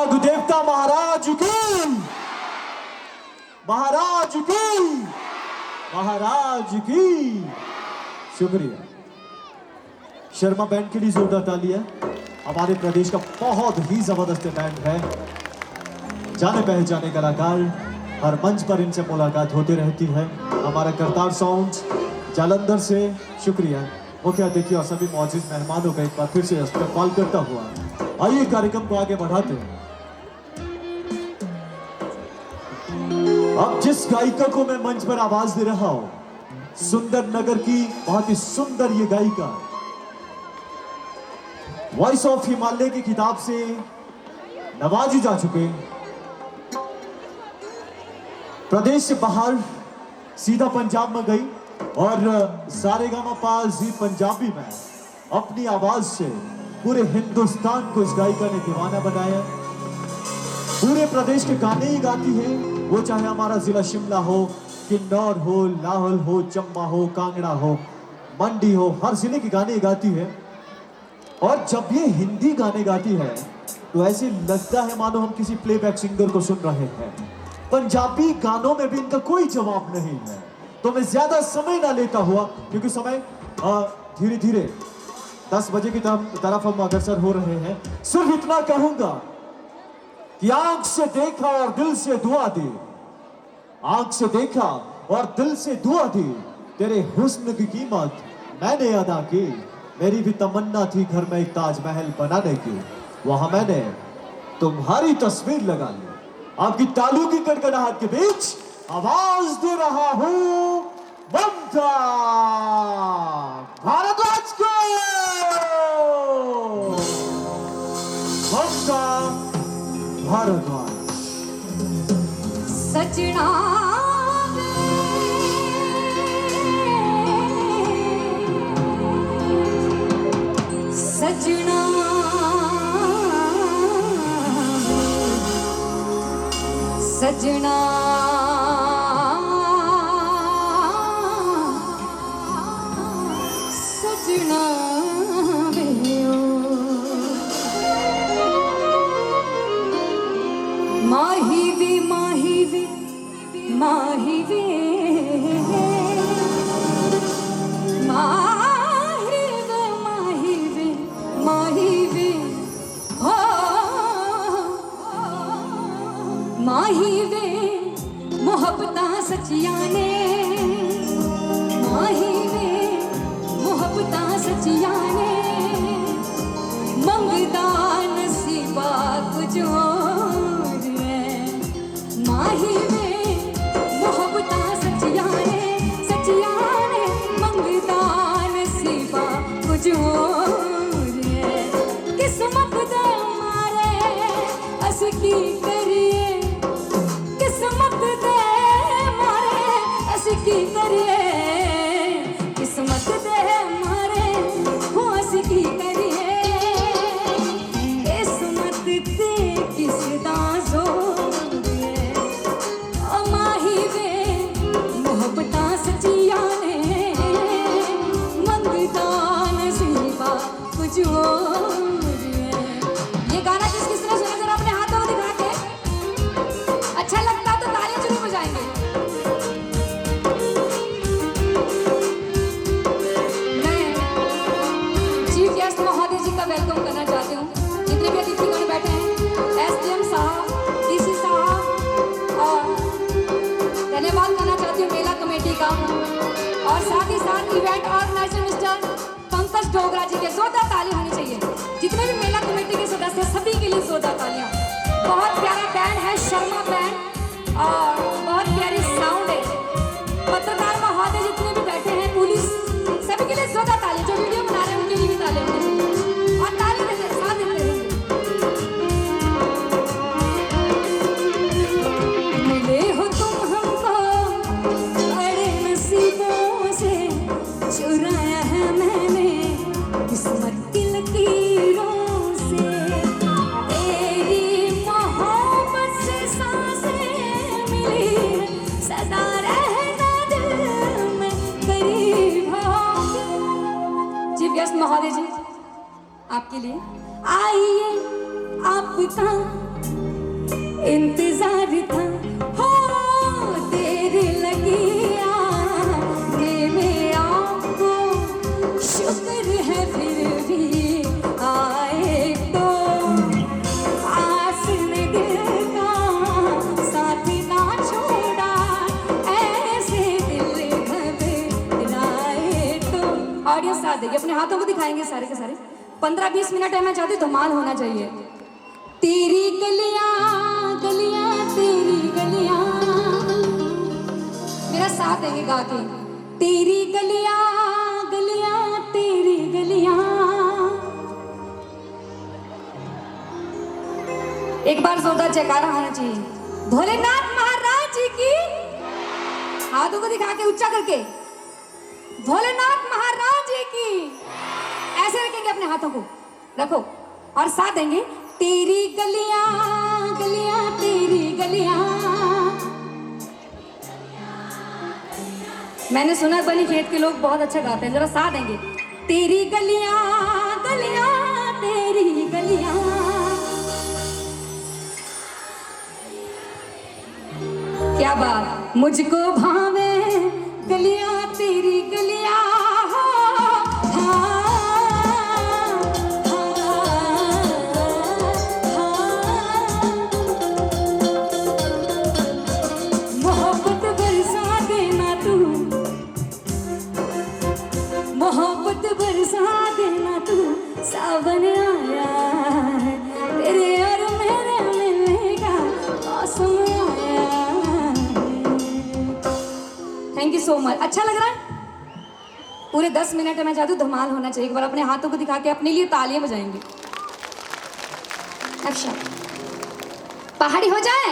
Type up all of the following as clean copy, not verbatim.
नाग देवता महाराज की, महाराज की, महाराज की। शुक्रिया। शर्मा बैंड के लिए जोरदार ताली है। हमारे प्रदेश का बहुत ही जबरदस्त बैंड है, जाने पहचाने कलाकार, हर मंच पर इनसे मुलाकात होती रहती है। हमारा करतार साउंड जालंधर से शुक्रिया। मुख्य अतिथि और सभी मौजूद मेहमानों का एक बार फिर से इस्तेमाल करता हुआ आइए कार्यक्रम को आगे बढ़ाते हैं। अब जिस गायिका को मैं मंच पर आवाज दे रहा हूं, सुंदर नगर की बहुत ही सुंदर ये गायिका, वॉइस ऑफ हिमालय की किताब से नवाजी जा चुके, प्रदेश से बाहर सीधा पंजाब में गई और सारेगामापा ज़ी पंजाबी में अपनी आवाज से पूरे हिंदुस्तान को इस गायिका ने दीवाना बनाया। पूरे प्रदेश के गाने ही गाती है, वो चाहे हमारा जिला शिमला हो, किन्नौर हो, लाहौल हो, चंबा हो, कांगड़ा हो, मंडी हो, हर जिले के गाने गाती है। और जब ये हिंदी गाने गाती है तो ऐसे लगता है मानो हम किसी प्लेबैक सिंगर को सुन रहे हैं। पंजाबी गानों में भी इनका कोई जवाब नहीं है। तो मैं ज्यादा समय ना लेता हुआ, क्योंकि समय धीरे धीरे 10 बजे की तरफ हम अग्रसर हो रहे हैं, सिर्फ इतना कहूंगा कि आंख से देखा और दिल से दुआ दी, आंख से देखा और दिल से दुआ दी, तेरे हुस्न की कीमत मैंने अदा की। मेरी भी तमन्ना थी घर में एक ताजमहल बनाने की, वहां मैंने तुम्हारी तस्वीर लगा ली। आपकी तालू की कड़कड़ाहट के बीच आवाज दे रहा हूं ममता भारद्वाज को। ममता भारद्वाज। सजना सजना सजना सजना माही वे माही वे माही वे माही वे माही वे माही वे हो माही वे मोहब्बतां सच्चियां ने, माही वे मोहब्बतां सच्चियां ने, मंगदा नसीबा कुछ होर है। माही वे मोहब्बतां सच्चियां ने, मंगदा नसीबा कुछ होर है। किस्मत दे मारे अस की करिए, किस्मत दे मारे अस की करिए, किस्मत दे मारे हो अस की करिए। किस्मत ते किस दा जोर है। ओ माही वे मोहब्बतां सच्चियां ने, मंगदा नसीबा कुछ होर है। ये गाना किस किस ने सुना जरा अपने हाथों दिखा के, अच्छा लगता तो तालियां जरूर बजाएंगे। मैं चीफ गेस्ट महोदय जी का वेलकम करना चाहती हूँ। जितने भी अतिथिगण बैठे हैं, एसडीएम साहब, डीसी साहब, और धन्यवाद करना चाहती हूँ मेला कमेटी का, और साथ ही साथ event organiser mister Pankaj Dogra ji के जोरदार ताली होनी चाहिए। जितने भी मेला कमेटी के सदस्य सभी के लिए जोरदार तालियां। बहुत प्यारा बैंड है शर्मा बैंड और बहुत प्यारी साउंड है। पत्रकार महोदय जितने भी बैठे हैं, पुलिस, सभी के लिए जोरदार तालियां। जो वीडियो बना रहे हैं उनके लिए भी तालियां होनी चाहिए और ताली देते साथ देते रहेंगे। मिले हो तुम हमको बड़े नसीबों से, चुराया है मैंने किस्मत की लकीरों से। तेरी मोहब्बत से सांसें मिली, सदा रहना दिल में करीब हो। चीफ गेस्ट महोदय जी आपके लिए आइए आपका इंतजार था हो तेरे लगिया के में आपको शुक्र है फिर भी आए तो आस ने दिल का साथ ना छोड़ा ऐसे दिल घबराए तो। ऑडियंस साथ देगी, अपने हाथों को दिखाएंगे सारे के सारे। 15-20 मिनट है, मैं चाहती हूँ धमाल होना चाहिए। तेरी गलियां गलियां तेरी गलियां, मेरा साथ देंगे गा के। तेरी गलियां गलियां तेरी गलियां। एक बार जोरदार जयकारा होना चाहिए भोलेनाथ महाराज जी की। हाथों को दिखा के ऊंचा करके भोलेनाथ महाराज जी की। ऐसे रखेंगे अपने हाथों को, रखो और साथ देंगे। तेरी गलियां गलियां तेरी गलियां। मैंने सुना बनी खेत के लोग बहुत अच्छा गाते हैं, जरा साथ देंगे। तेरी गलियां गलियां तेरी गलियां। क्या बात, मुझको भावे गलियां तेरी गलियां। मोहब्बत बरसा देना तू, सावन आया है तेरे और मेरे मिलने का मौसम आया है। Thank you so much. अच्छा लग रहा है? पूरे 10 मिनट है, मैं चाहती हूँ धमाल होना चाहिए। एक बार अपने हाथों को दिखा के अपने लिए तालियां बजाएंगे। अच्छा पहाड़ी हो जाए।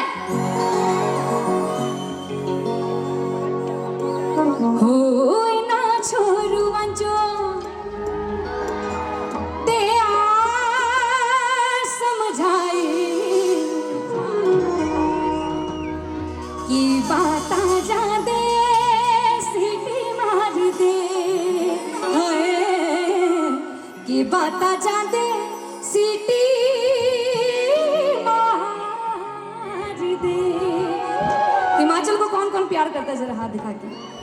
हो ना छोरू जो ते समझाई की बात जा दे सीटी मार दे। की बात जा दे सीटी मार दे। हिमाचल को कौन कौन प्यार करता है, जरा हाथ दिखा के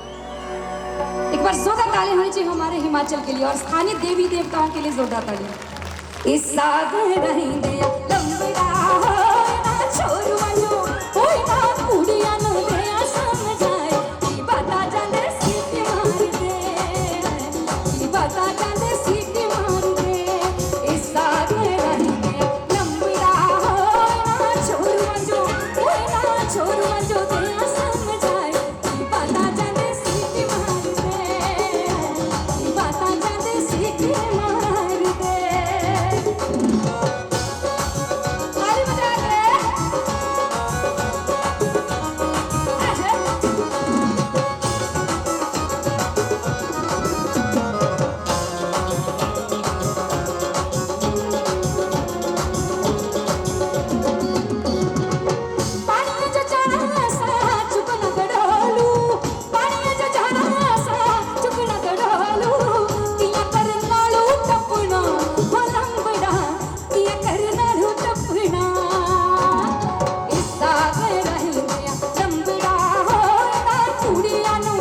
एक बार जोरदार ताली होनी चाहिए हमारे हिमाचल के लिए और स्थानीय देवी देवताओं के लिए जोरदार ताली। इस सागर रहेंगे लंबड़ा ना छोरुआ नो कोई ना कुड़िया नो दे समझाए की बता जाने सीटी मार दे। की बता जाने सीटी मार दे। इस सागर रहेंगे लंबड़ा ना छोरुआ जो कोई ना छोरुआ जो दे समझाए की बता जाने सीटी मार दे। बता जाने सीटी मार दे। ताली बजा के। पानी जो जाना सा चुप न गड़ोलू, पानी जो जाना सा चुप न गड़ोलू। किया करनालू टपना हो लंबड़ा, किया करनालू टपना। इस सागर रहेंगे लंबड़ा हो ना कुड़िया नो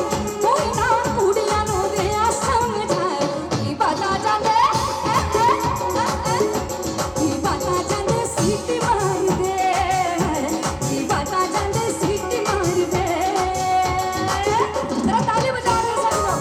कोई ना कुड़िया नो दे समझाए की बता जाने की बता जाने सीटी मार दे। की बता जाने सीटी मार दे। जरा ताली बजा रहे सब लोग।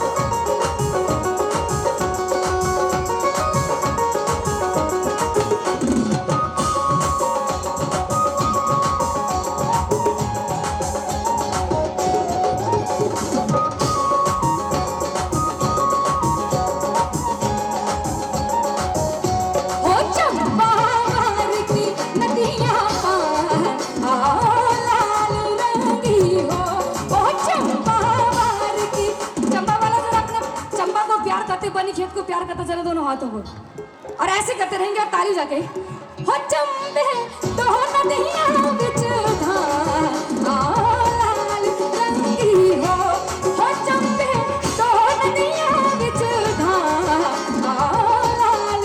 हो चंपा मार की नदियाँ पार आओ लाल रंगी हो। हो चंपा मार की, चंपा वाला जरा अपने चंपा को प्यार करते, बनी खेत को प्यार करते, जरा दोनों हाथों को और ऐसे करते रहेंगे और ताली जाके। हो चंपे दो नदियाँ बिच धार आओ लाल रंगी हो। हो चंपे दो नदियाँ बिच धार आओ लाल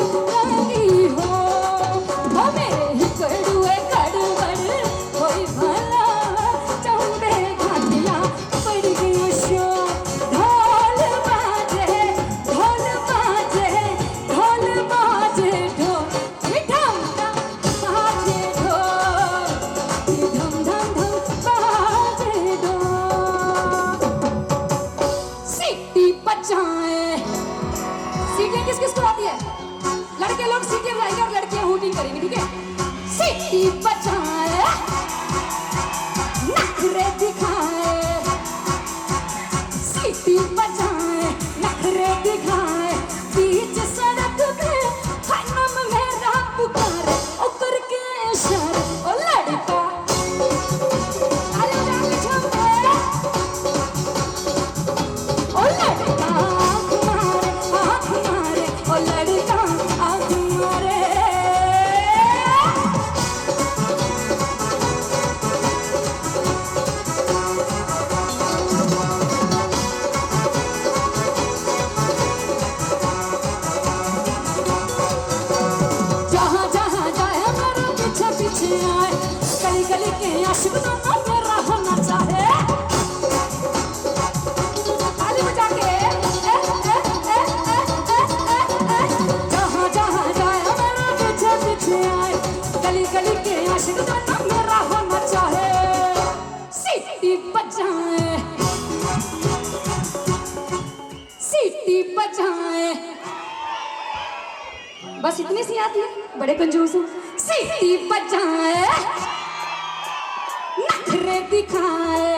रंगी हो। हो मेरे कड़ुए कड़वड़ कोई बजाए, नखरे दिखाए, सीटी बजाए, नखरे दिखाए, बीच सड़क पे हनम मेरा पुकारे, ओ करके इशारे, ओ लड़का अरे जान छोड़े, ओ लड़का आँख मारे, ओ लड़का आँख मारे। जहाँ जहाँ जाए मेरे पीछे पीछे आए, गली गली के आशिक दोनों मेरा होना चाहे। ताली बजा के जहाँ जहाँ जाए मेरे पीछे पीछे आए, गली गली के आशिक दोनों मेरा होना चाहे। सीटी बजाए, सीटी बजाए, बस इतनी सी आती है, बड़े कंजूस हैं। सीटी बजाए, नखरे दिखाए,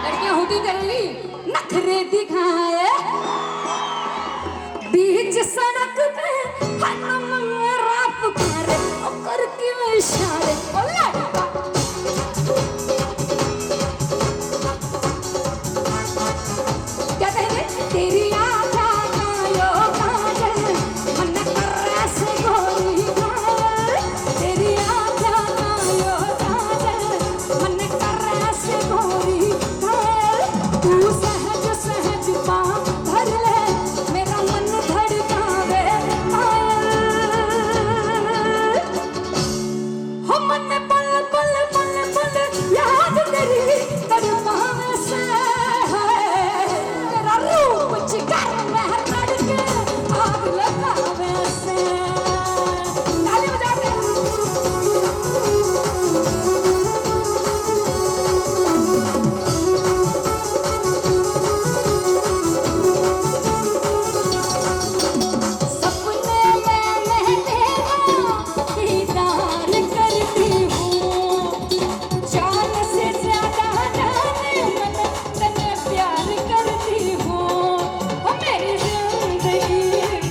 लड़कियां होती करेंगी, नखरे दिखाए, बीच सड़क पे हनम मेरा पुकारे, ओ करके इशारे, ओ लड़का क्या कहेंगे, तेरी आँखों का यो काजल, मन कर ऐसे गोरी घायल, तेरी आँखों का यो काजल, मन कर ऐसे गोरी घायल, तू सहज सहज पाँव धर ले, मेरा मन धड़कावे पायल, हो मन पल पल पल पल याद तेरी तड़पावे से है, तेरा रूप जिगर में धड़के आग लगावे से। ताली बजा के सपने में मैं तेरा दीदार करती हूँ, जान से ज्यादा जाने मन तने प्यार करती हूँ, ओ मेरी जिंदगी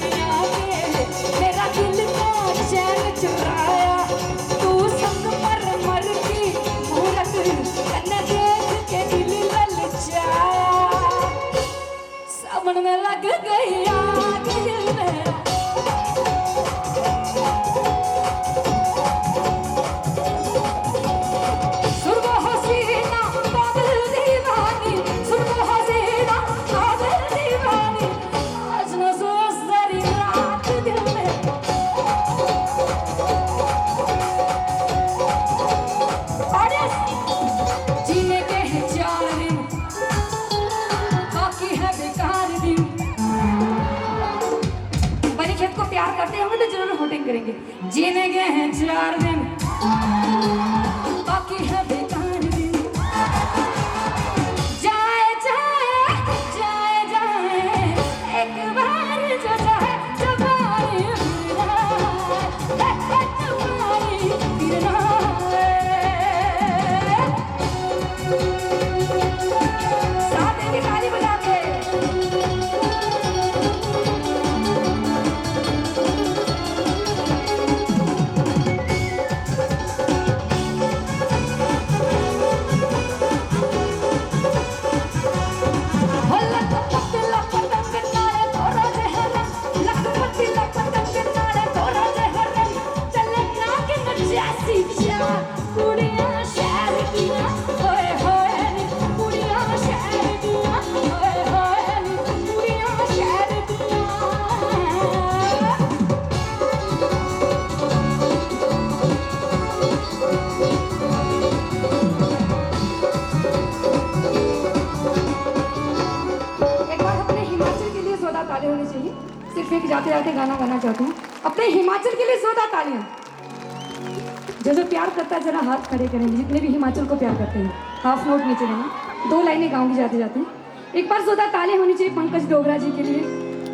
में आके मेरा दिल को चैन चुराया, तू संग पर मर की मूरत तने देख के दिल ललचाया, सावन में लग गई आग दिल मेरा, सुरगो हसीना पागल दीवानी, सुरगो हसीना पागल दीवानी, आज न सोच सारी रात दिल में। जीने के हैं 4 दिन, बाकी है बेकार दिन। बनी खेत को प्यार करते होंगे तो जरूर होटिंग करेंगे। जीने के हैं 4 दिन, बाकी है बेकार दिन। जाए जाए जाए जाए एक बार जो जाए जवानी फिरना साथ की ताली बजा के कुड़ियां शहर दियां होए होए नी, कुड़ियां शहर दियां होए होए नी, कुड़ियां शहर दियां। एक बार अपने हिमाचल के लिए जोरदार ताली होनी चाहिए। सिर्फ एक जाते जाते गाना गाना चाहती हूँ अपने हिमाचल के लिए, जोरदार तालियां। जो प्यार करता है जरा हाथ खड़े करेंगे, जितने भी हिमाचल को प्यार करते हैं। हाफ नोट नीचे देंगे, 2 लाइनें गाऊंगी जाते जाते। एक बार जोरदार तालियां होनी चाहिए पंकज डोगरा जी के लिए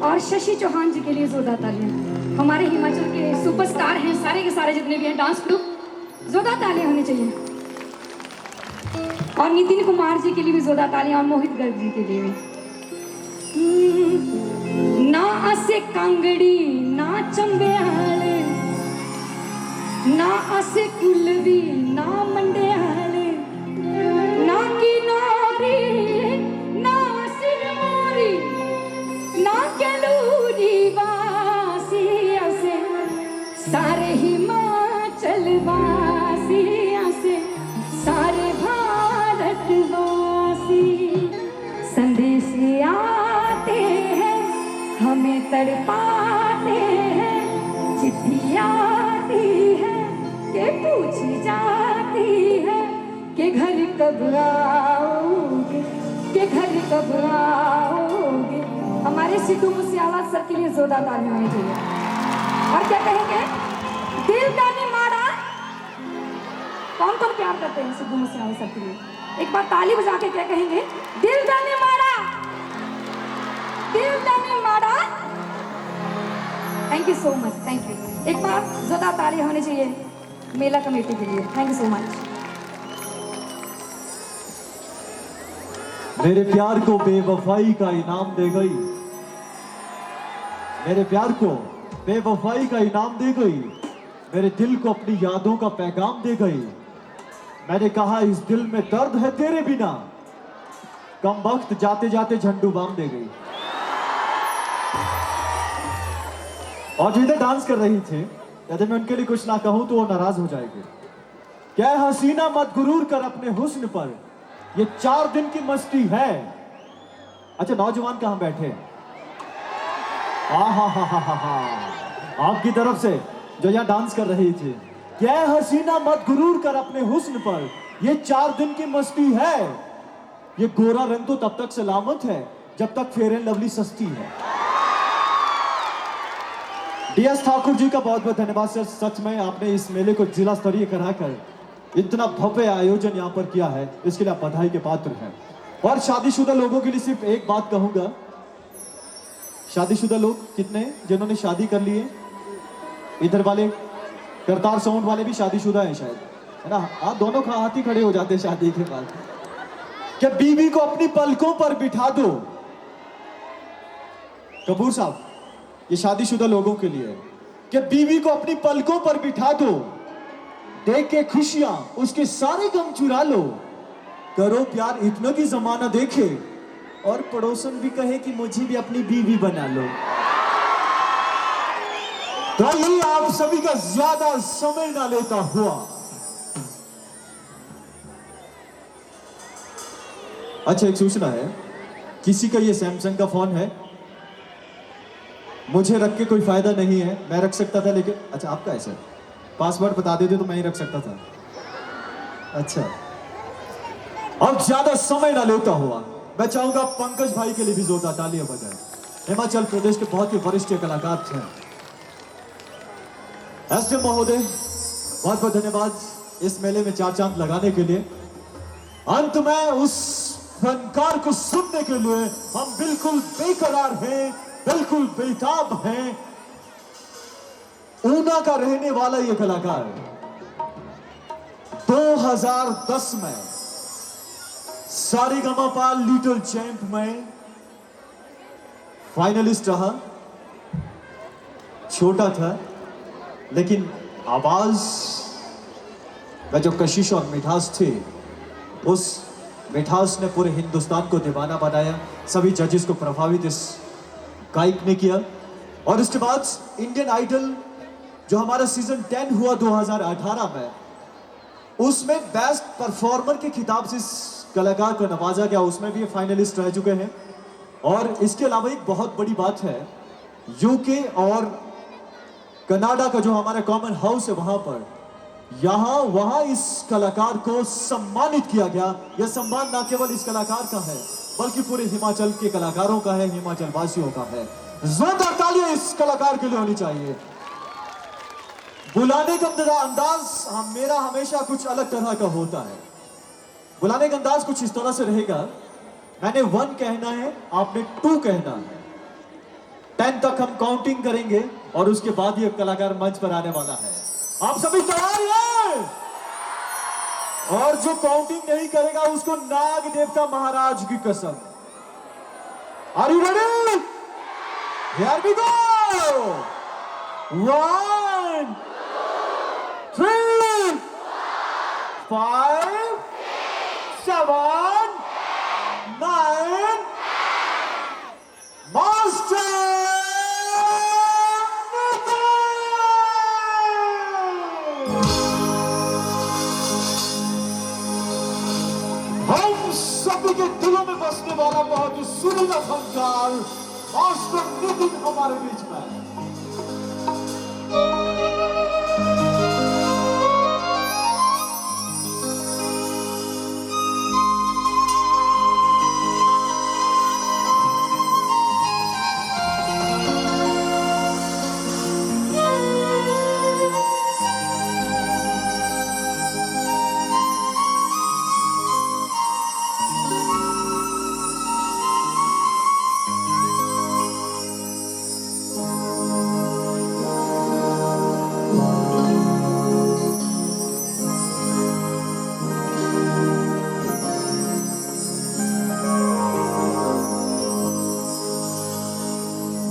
और शशि चौहान जी के लिए। जोरदार तालियां। हमारे हिमाचल के सुपरस्टार हैं सारे के सारे जितने भी हैं, डांस ग्रुप जोरदार तालियां होनी चाहिए। और नितिन कुमार जी के लिए भी जोरदार तालियां, और मोहित गर्ग जी के लिए भी। ना असे कांगड़ी ना चंबेयाल, ना असे कुलवी ना मंडियाल, ना किनारी ना सिरमौरी ना केलूरी वासी, असे सारे हिमाचल वासियों से सारे भारतवासी संदेश आते हैं हमें तड़पाते हैं, चिट्ठी आती है कि पूछी जाती है कि घर कब आओगे, कि घर कब आओगे। हमारे सिद्धू मूसेवाला सर के लिए जोरदार ताली होनी चाहिए। और क्या कहेंगे? दिल दानी मारा। कौन कौन प्यार करते हैं सिद्धू मूसेवाला सर के लिए? एक बार ताली बजा के क्या कहेंगे? दिल दानी मारा, दिल दानी मारा। Thank you so much, thank you. एक बार जोरदार ताली होनी चाहिए मेला कमेटी के लिए। Thank you so much. मेरे प्यार को बेवफाई का इनाम दे गई, मेरे प्यार को बेवफाई का इनाम दे गई, मेरे दिल को अपनी यादों का पैगाम दे गई। मैंने कहा इस दिल में दर्द है तेरे बिना, कम वक्त जाते जाते झंडू बाम दे गई। और जो इधर डांस कर रही थी, यदि मैं उनके लिए कुछ ना कहूं तो वो नाराज हो जाएगी। क्या हसीना मत गुरूर कर अपने हुस्न पर, ये 4 दिन की मस्ती है। अच्छा नौजवान कहां बैठे? आपकी तरफ से जो यहाँ डांस कर रही थी। क्या हसीना मत गुरूर कर अपने हुस्न पर, ये 4 दिन की मस्ती है। ये गोरा रंग तो तब तक सलामत है जब तक फेयर एंड लवली सस्ती है। DS ठाकुर जी का बहुत बहुत धन्यवाद सर। सच में आपने इस मेले को जिला स्तरीय कराकर इतना भव्य आयोजन यहाँ पर किया है, इसके लिए आप बधाई के पात्र हैं। और शादीशुदा लोगों के लिए सिर्फ एक बात कहूंगा, शादीशुदा लोग कितने जिन्होंने शादी कर ली है? इधर वाले करतार साउंड वाले भी शादीशुदा हैं शायद, है ना? हाँ, दोनों हाथ ही खड़े हो जाते हैं शादी के बाद। क्या बीवी को अपनी पलकों पर बिठा दो। कपूर साहब, ये शादीशुदा लोगों के लिए है। कि बीवी को अपनी पलकों पर बिठा दो, देख के खुशियां उसके सारे गम चुरा लो, करो प्यार इतना की जमाना देखे, और पड़ोसन भी कहे कि मुझे भी अपनी बीवी बना लो। तो आइए आप सभी का ज्यादा समय ना लेता हुआ अच्छा एक सूचना है, किसी का ये सैमसंग का फोन है, मुझे रख के कोई फायदा नहीं है। मैं रख सकता था लेकिन अच्छा आपका है सर, पासवर्ड बता देते तो मैं ही रख सकता था। अच्छा अब ज्यादा समय ना लेता हुआ मैं चाहूंगा पंकज भाई के लिए भी जोरदार तालियां बजाएं। हिमाचल प्रदेश के बहुत ही वरिष्ठ कलाकार थे। एसडीएम महोदय बहुत बहुत धन्यवाद इस मेले में 4 चांद लगाने के लिए। अंत में उस फनकार को सुनने के लिए हम बिल्कुल बेकरार हैं, बिल्कुल बेताब हैं। ऊना का रहने वाला ये कलाकार 2010 में सारेगामापा लिटिल चैंप में फाइनलिस्ट रहा। छोटा था लेकिन आवाज में जो कशिश और मिठास थी, उस मिठास ने पूरे हिंदुस्तान को दीवाना बनाया। सभी जजेस को प्रभावित इस गायक ने किया। और उसके बाद इंडियन आइडल जो हमारा सीजन 10 हुआ 2018 में, उसमें बेस्ट परफॉर्मर के खिताब से इस कलाकार को नवाजा गया। उसमें भी ये फाइनलिस्ट रह चुके हैं। और इसके अलावा एक बहुत बड़ी बात है, यूके और कनाडा का जो हमारा कॉमन हाउस है, वहां पर यहां वहां इस कलाकार को सम्मानित किया गया। यह सम्मान ना केवल इस कलाकार का है बल्कि पूरे हिमाचल के कलाकारों का है, हिमाचल वासियों का है। जोरदार तालियां इस कलाकार के लिए होनी चाहिए। बुलाने का अंदाज मेरा हमेशा कुछ अलग तरह का होता है। बुलाने का अंदाज कुछ इस तरह से रहेगा, मैंने 1 कहना है, आपने 2 कहना है। 10 तक हम काउंटिंग करेंगे और उसके बाद ये कलाकार मंच पर आने वाला है। आप सभी तैयार हैं? और जो काउंटिंग नहीं करेगा उसको नाग देवता महाराज की कसम। Are you ready? Here we go. 1 3 5 7 9 master हम सभी के दिलों में बसने वाला बहुत ही सुरीला फनकार मास्टर नितिन हमारे बीच में है।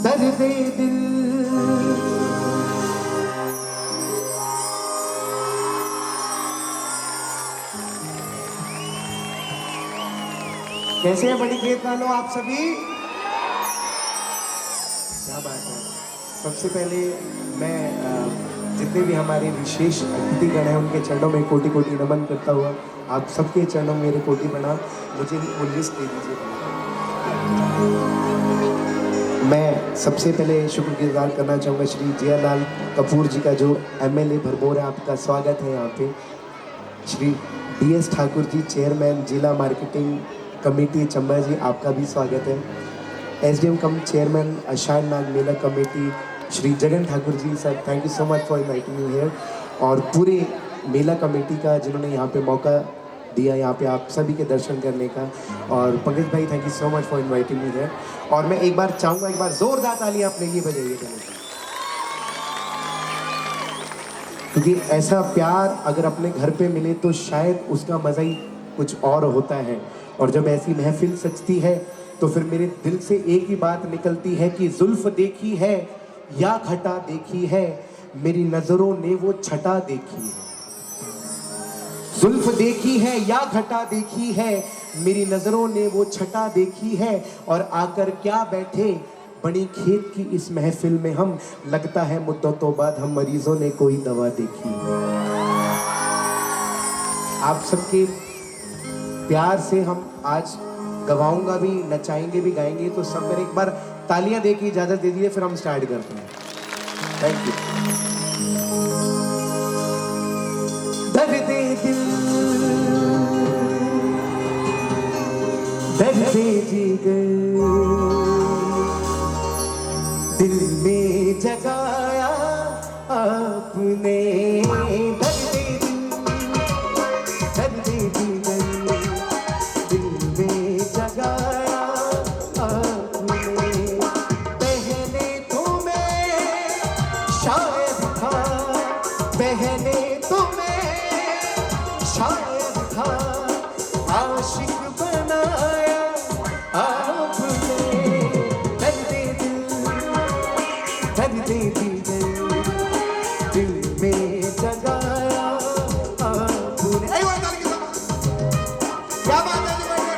दर्द दिल कैसे हैं बड़ी खेत वालों आप सभी? क्या बात है। सबसे पहले मैं जितने भी हमारे विशेष अतिथिगण हैं उनके चरणों में कोटि कोटि नमन करता हुआ आप सबके चरणों में मेरे कोटि प्रणाम। मुझे वो लिस्ट दे दीजिए। मैं सबसे पहले शुक्रगुजार करना चाहूँगा श्री जियालाल कपूर जी का जो एमएलए भरमौर है, आपका स्वागत है यहाँ पे। श्री DS ठाकुर जी चेयरमैन जिला मार्केटिंग कमेटी चंबा जी, आपका भी स्वागत है। SDM cum chairman Ashadh Nag मेला committee Shri Jagan Thakur ji, sir thank you so much for inviting me here. और पूरे मेला कमेटी का जिन्होंने यहाँ पे मौका दिया यहाँ पे आप सभी के दर्शन करने का। और पंकज भाई thank you so much for inviting me here. और मैं एक बार चाहूँगा एक बार जोरदार ताली अपने लिए बजाइए, क्योंकि ऐसा प्यार अगर अपने घर पे मिले तो शायद उसका मज़ा ही कुछ और होता है। और जब ऐसी महफिल सजती है तो फिर मेरे दिल से एक ही बात निकलती है कि जुल्फ देखी है या घटा देखी है, मेरी नज़रों ने वो छटा देखी है। जुल्फ देखी है या घटा देखी है, मेरी नज़रों ने वो छटा देखी है। और आकर क्या बैठे बड़ी खेत की इस महफिल में हम, लगता है मुद्दतों बाद हम मरीजों ने कोई दवा देखी। आप सबके प्यार से हम आज गवाऊंगा भी, नचाएंगे भी, गाएंगे। तो सब मेरे एक बार तालियां दे के इजाज़त दे दीजिए, फिर हम स्टार्ट करते हैं। Thank you. दर्द दिल दर्द जिगर दिल में जगाया आपने। दर्द जिगर दिल में जगाया आपने। पहले तुम्हें शायद था, पहले तुम्हें शायद था, आशिक बनाया आपने। दर्द दिल में जगाया आपने। क्या बात है?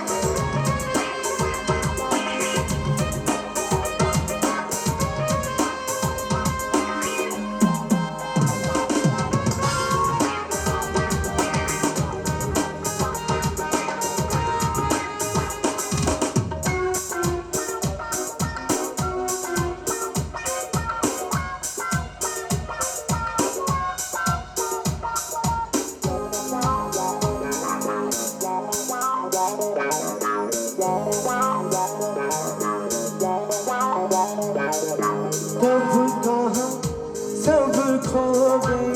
सब खो गई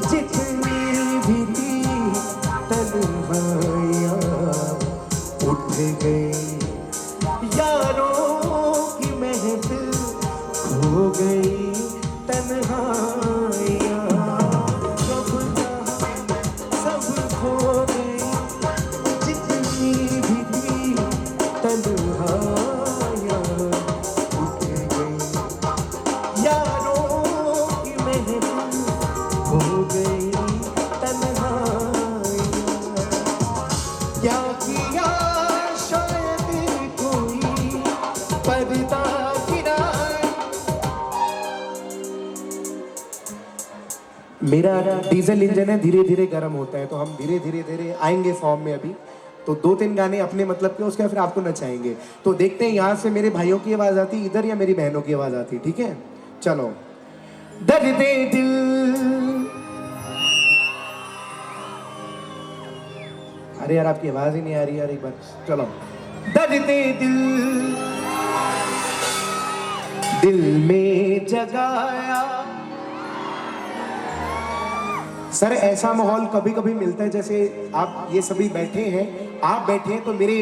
जितनी भी थी तन्हाइयाँ उठ गई, यारों की महफिल खो गई तन्हाइयाँ। सब खो मेरा डीजल इंजन है, धीरे धीरे गर्म होता है, तो हम धीरे धीरे धीरे आएंगे फॉर्म में अभी। तो 2-3 गाने अपने मतलब के, उसके बाद फिर आपको नचाएंगे। तो देखते हैं यहाँ से मेरे भाइयों की आवाज आती इधर या मेरी बहनों की आवाज आती, ठीक है? चलो। दर्द दिल, अरे यार आपकी आवाज ही नहीं आ रही यार, एक बार चलो। दर्द दिल में जगाया। सर ऐसा माहौल कभी कभी मिलता है, जैसे आप ये सभी बैठे हैं, आप बैठे हैं तो मेरे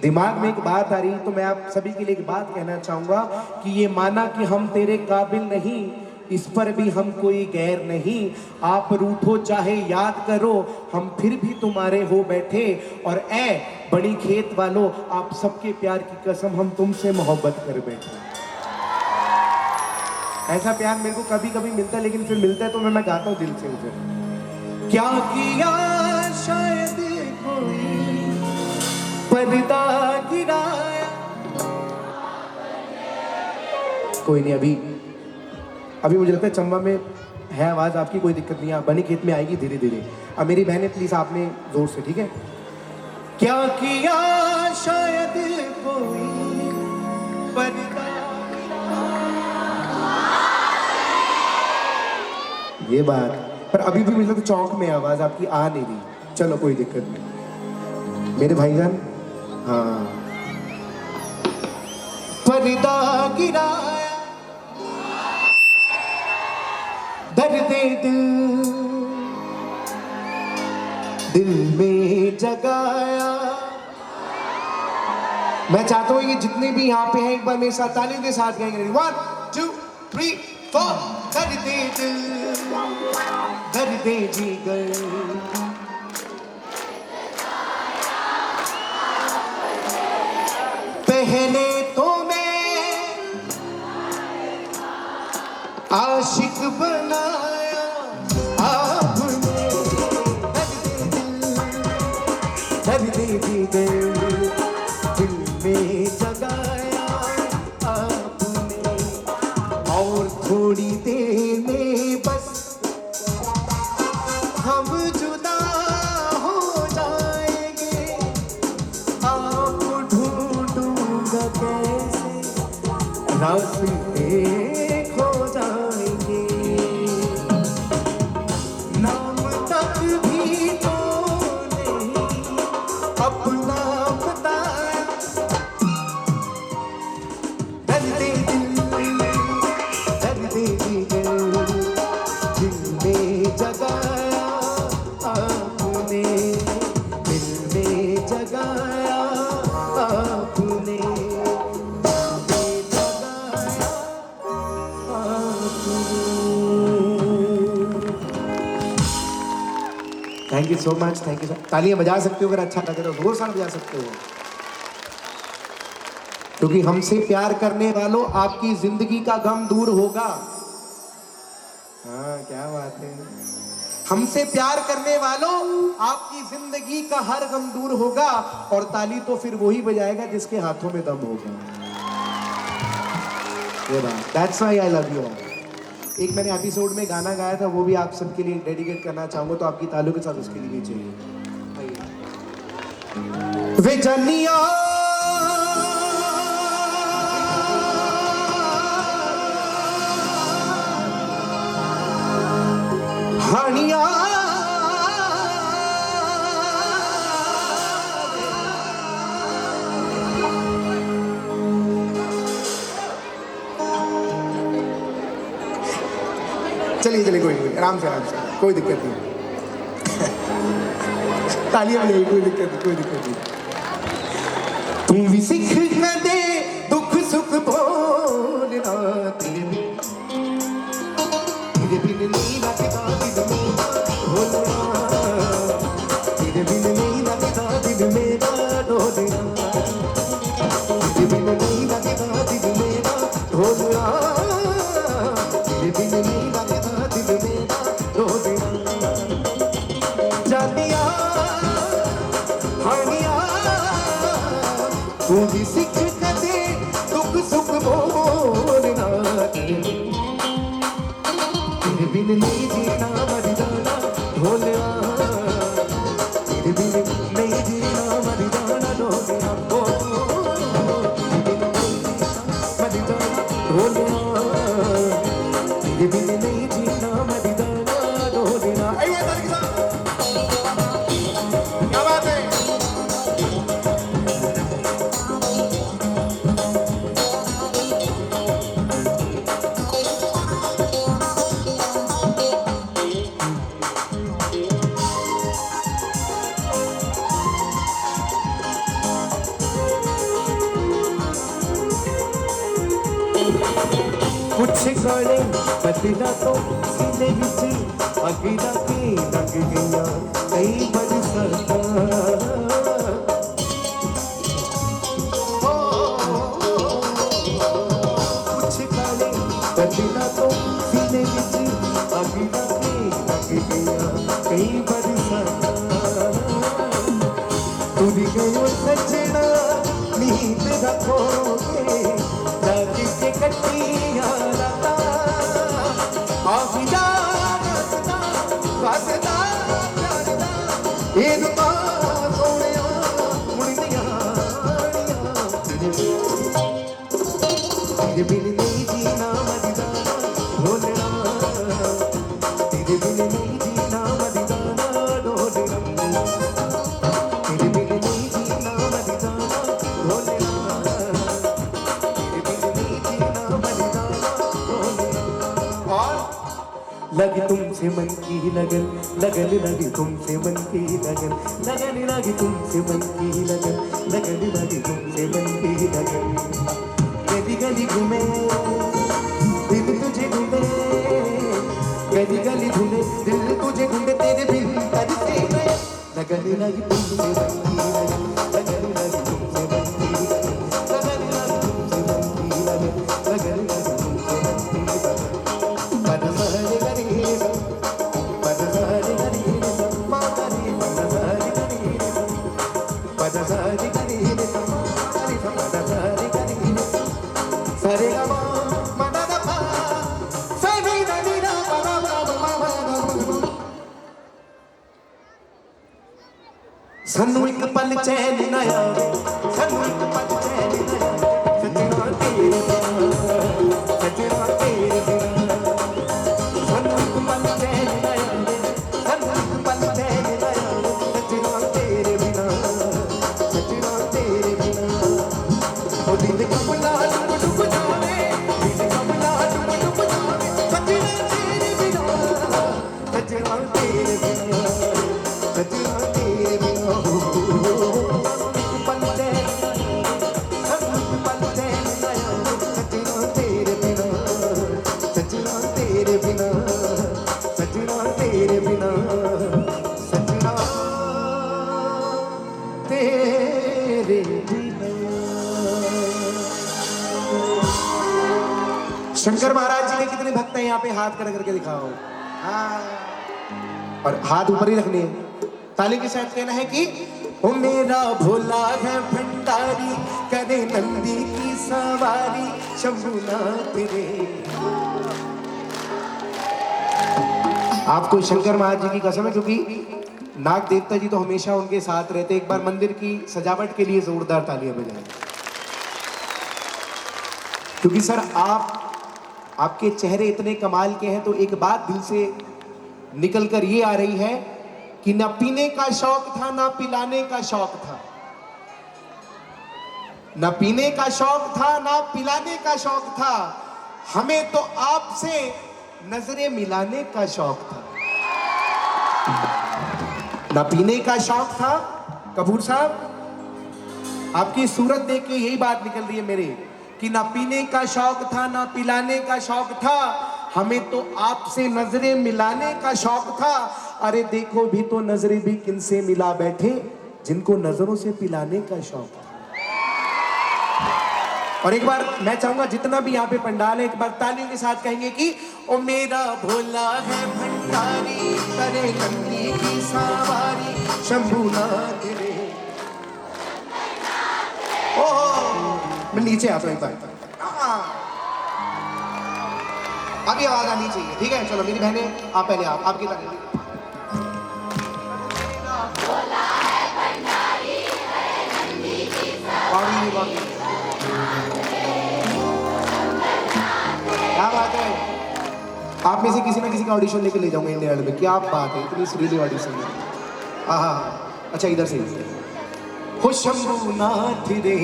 दिमाग में एक बात आ रही, तो मैं आप सभी के लिए एक बात कहना चाहूंगा कि ये माना कि हम तेरे काबिल नहीं, इस पर भी हम कोई गैर नहीं। आप रूठो चाहे याद करो, हम फिर भी तुम्हारे हो बैठे। और ए बड़ी खेत वालों, आप सबके प्यार की कसम, हम तुमसे मोहब्बत कर बैठे। ऐसा प्यार मेरे को कभी कभी मिलता है, लेकिन फिर मिलता है तो मैं गाता हूँ दिल से उसे। क्या किया शायद कोई पर्दा गिराया। कोई नहीं, अभी मुझे लगता है चंबा में है आवाज आपकी, कोई दिक्कत नहीं है, बनी खेत में आएगी धीरे धीरे। अब मेरी बहनें प्लीज आपने जोर से, ठीक है? क्या किया शायद कोई पर्दा, ये बात। पर अभी भी मुझे तो चौक में आवाज आपकी आ नहीं रही। चलो कोई दिक्कत नहीं मेरे भाईजान। हाँ, पर्दा गिराया, दर्द दिल में जगाया। मैं चाहता हूं ये जितने भी यहाँ पे हैं एक बार मेरे साथ तालियों के साथ गाएंगे। 1 2 3 4। दर्द जिगर, पहले तो मैं आशिक बनाया आपने। दर्द जिगर दिल में जगाया आपने। और थोड़ी देर में बस हम जुदा हो जाएंगे। आपको ढूंढूंगा कैसे, रास्ते खो जाएंगे। नाम तक भी तो नहीं अपना बताया। दर्द दिल में जगाया आपने, दिल में जगाया आपने, दिल में जगाया आपने। Thank you so much, thank you. तालियां बजा सकते हो अगर अच्छा लगे तो, जोर से बजा सकते हो। क्योंकि हमसे प्यार करने वालों आपकी जिंदगी का गम दूर होगा। हाँ क्या बात है। हमसे प्यार करने वालों आपकी जिंदगी का हर गम दूर होगा। और ताली तो फिर वही बजाएगा जिसके हाथों में दम होगा। ये बात, that's why I love you all. एक मैंने एपिसोड में गाना गाया था, वो भी आप सबके लिए डेडिकेट करना चाहूंगा, तो आपकी तालियों के साथ उसके लिए भी चाहिए। वे जनिया हानिया चलिए चलिए, कोई नहीं, आराम से कोई दिक्कत नहीं। तालियां बजाइए, कोई दिक्कत नहीं, कोई दिक्कत नहीं। तुम भी सीख न दे दुख सुख बोलना, तेरे बिन नहीं लगता दिल मेरा ढोलना, तेरे बिन नहीं लगता दिल मेरा ढोलना, तेरे बिन नहीं लगता दिल मेरा ढोलना, तेरे बिन नहीं लगता दिल मेरा ढोलना। जानिया हानिया तू भी सीख न दे दुख सुख बोलना, तेरे बिन नहीं जीना। तेरे बिन नहीं जीना मर जाना ढोलिया ओ तेरे बिन नहीं जीना मर जाना ढोलिया तेरे बिन नहीं जीना मर जाना ढोलिया। आइए ताली के साथ, क्या बात है। कुछ गले बदला तो सीने विच अगिला के लग गया कई बरसाता कुछ गले बदला तो सीने विच अगिला के लग गया कई बरसाता तुरी गयो सजना नींद रखोगे जाके के कटिया लता आफिया रसता वासता प्यारता ये दुआ सोनिया मुड़िया तेरे बिन नहीं जीना मर जाना ढोलना तेरे बिन नहीं जीना मर जाना ढोलना तेरे बिन नहीं जीना मर जाना ढोलना लगी तुमसे मन की लगन लगन लगी तुमसे मन की लगन लगन लगी तुमसे मन की लगन लगन लगी तुमसे मन की लगन गली गली घूमे दिल तुझे घूमे गली गली घूमे दिल तुझे घूमे तेरे बिन तरसे गए लगन लगी तुमसे मन की लगन लगन लगी तुमसे मन की लगन लगन लगी तुमसे मन की लगन लगन लगी तुमसे मन की लगन पदमहर गरीब पदमहर गरीब मारी पदमहर गरीब पदमहर गरीब मारी पदमहर गरीब सरे गा मा दा पा सरे दा नी दा पा मा सानू एक पल चैन ना आवे सानू एक पल चैन ना आवे सजना तेरे बिना सजना तेरे बिना सानू एक पल चैन ना आवे सानू एक पल चैन ना आवे सजना तेरे बिना सजना तेरे बिना ओ दिल कमला डुब डुब जावे दिल कमला डुब डुब जावे सजना तेरे बिना सजना तेरे बिना सजना तेरे बिना पल चैन सानू एक पल चैन ना आवे सजना तेरे बिना सजना तेरे बिना सजना तेरे बिना सजना तेरे बिना। शंकर महाराज जी के कितने भक्त हैं यहाँ पे? हाथ कर करके दिखाओ। हाँ, और हाथ ऊपर ही रखने हैं। ताली के साथ कहना है कि ओ मेरा भोला है भंडारी करे नंदी की सवारी शंभुनाथ रे। आपको शंकर महाराज जी की कसम है, क्योंकि नाग देवता जी तो हमेशा उनके साथ रहते। एक बार मंदिर की सजावट के लिए जोरदार तालियां बजाएं, क्योंकि सर आपके चेहरे इतने कमाल के हैं। तो एक बात दिल से निकल कर ये आ रही है कि ना पीने का शौक था ना पिलाने का शौक था, ना पीने का शौक था ना पिलाने का शौक था, हमें तो आपसे नजरें मिलाने का शौक था। ना पीने का शौक था। कपूर साहब, आपकी सूरत देख के यही बात निकल रही है मेरे कि ना पीने का शौक था ना पिलाने का शौक था, हमें तो आपसे नजरें मिलाने का शौक था। अरे देखो भी तो नजरें भी किनसे मिला बैठे जिनको नजरों से पिलाने का शौक था। और एक बार मैं चाहूंगा जितना भी यहाँ पे पंडाल है, एक बार तालियों के साथ कहेंगे कि ओ मेरा भोला है भंडारी करे नंदी की सवारी शंभुनाथ रे। ओ मैं नीचे आता हूँ एक बार, अभी आवाज आनी चाहिए, ठीक है? चलो मेरी बहनें, आप पहले, आपकी ताली। का ऑडिशन लेके ले जाऊंगा इंडिया में। क्या बात है, इतनी सुरीली ऑडिशन है। अच्छा इधर से हो शंभुनाथ रे।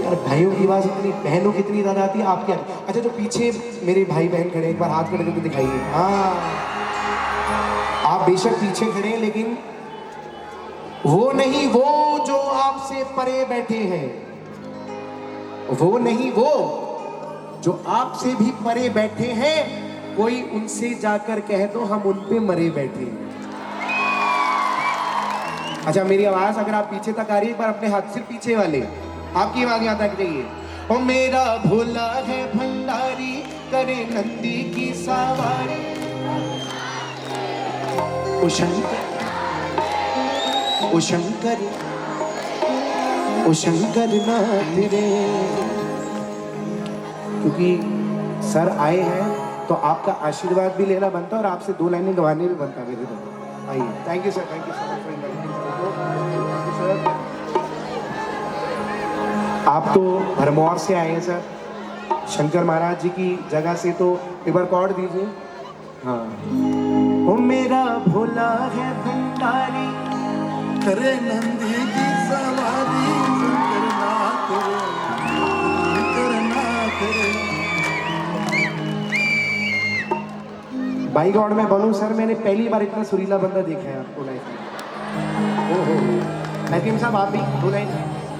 यार भाइयों की आवाज इतनी, बहनों की इतनी ज्यादा आती है, आपकी अच्छा जो पीछे मेरे भाई बहन खड़े, एक बार हाथ खड़े करके दिखाइए। हाँ, आप बेशक पीछे खड़े हैं, लेकिन वो नहीं, वो जो आपसे परे बैठे हैं, वो नहीं, वो जो आपसे भी परे बैठे हैं, कोई उनसे जाकर कह दो हम उन पे मरे बैठे हैं। अच्छा मेरी आवाज अगर आप पीछे तक आ रही है, एक बार अपने हाथ से पीछे वाले, आपकी आवाज यहाँ तक चाहिए। ओ मेरा भोला है भंडारी, करे नंदी की सवारी। ओ शंकर, ओ शंकर, ओ शंकर नाथ रे। क्योंकि सर आए हैं तो आपका आशीर्वाद भी लेना बनता है और आपसे 2 लाइनें गवाने भी बनता है मेरे को। आइए, thank you sir, thank you so much for inviting sir. आप तो भरमौर से आए हैं सर, शंकर महाराज जी की जगह से, तो एक बार कॉर्ड दीजिए। हाँ, ओ मेरा भोला है भंडारी, करे नंदी की सवारी, शंकर नाथ रे, शंकर नाथ रे। बाई गॉड में बनूं सर, मैंने पहली बार इतना सुरीला बंदा देखा है आपको लाइफ में। ओहो, हकीम साहब आप भी 2 लाइन।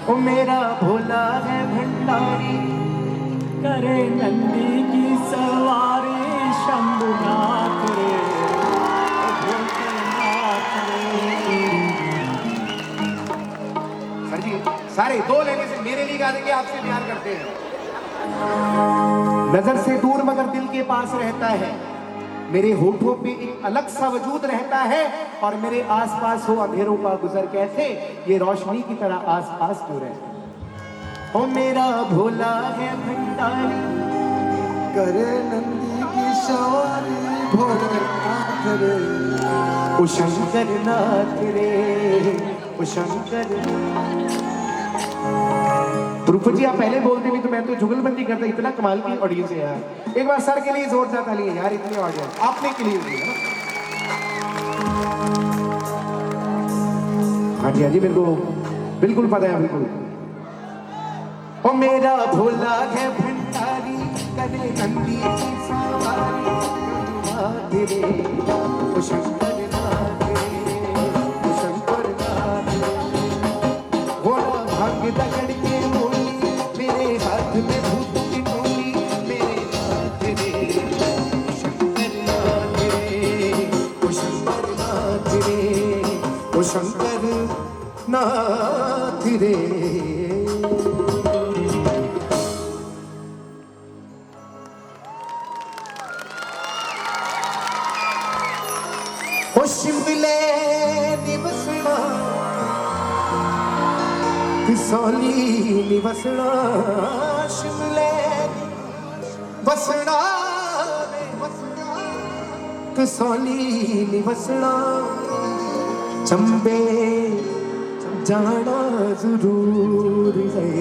ओ मेरा भोला है भंडारी, करे नंदी की सवारी, शंभुनाथ रे, भोलेनाथ रे। सर जी सारे 2 लेने से मेरे लिए गा देंगे, आपसे प्यार करते हैं। नजर से दूर मगर दिल के पास रहता है, मेरे होठों पे एक अलग सा वजूद रहता है, और मेरे आसपास हो अंधेरों का गुजर कैसे, ये रोशनी की तरह आसपास क्यों रहता है। ओ मेरा भोला है भंडारी, करे नंदी की सवारी, भोलेनाथ रे। ओ शंकर नाथ रे, ओ शंकर। रूपा जी आप पहले बोलते नहीं तो मैं तो जुगलबंदी करता, इतना कमाल की ऑडियंस है यार। एक बार सर के लिए जोरदार ताली है यार, इतनी ऑडियंस आपने के लिए है ना। हाँ जी, हाँ जी, मेरे को बिल्कुल पता है, बिल्कुल। ओ मेरा भोला है भंडारी, करे नंदी की सवारी, नाथ रे, ओ शंकर नाथ रे, ओ शंकर नाथ रे। घोड़ा भाग दगड़ के मेरे हाथ में भूत की टोली, मेरे नाथ रे, शंकर नाथ रे, ओ शंकर नाथ रे, ओ शंकर नाथ रे। ओ शिमले निवसना, कसौली निवसना, शिमले बसना, कसौली निवसना, चंबे जाना जरूर है,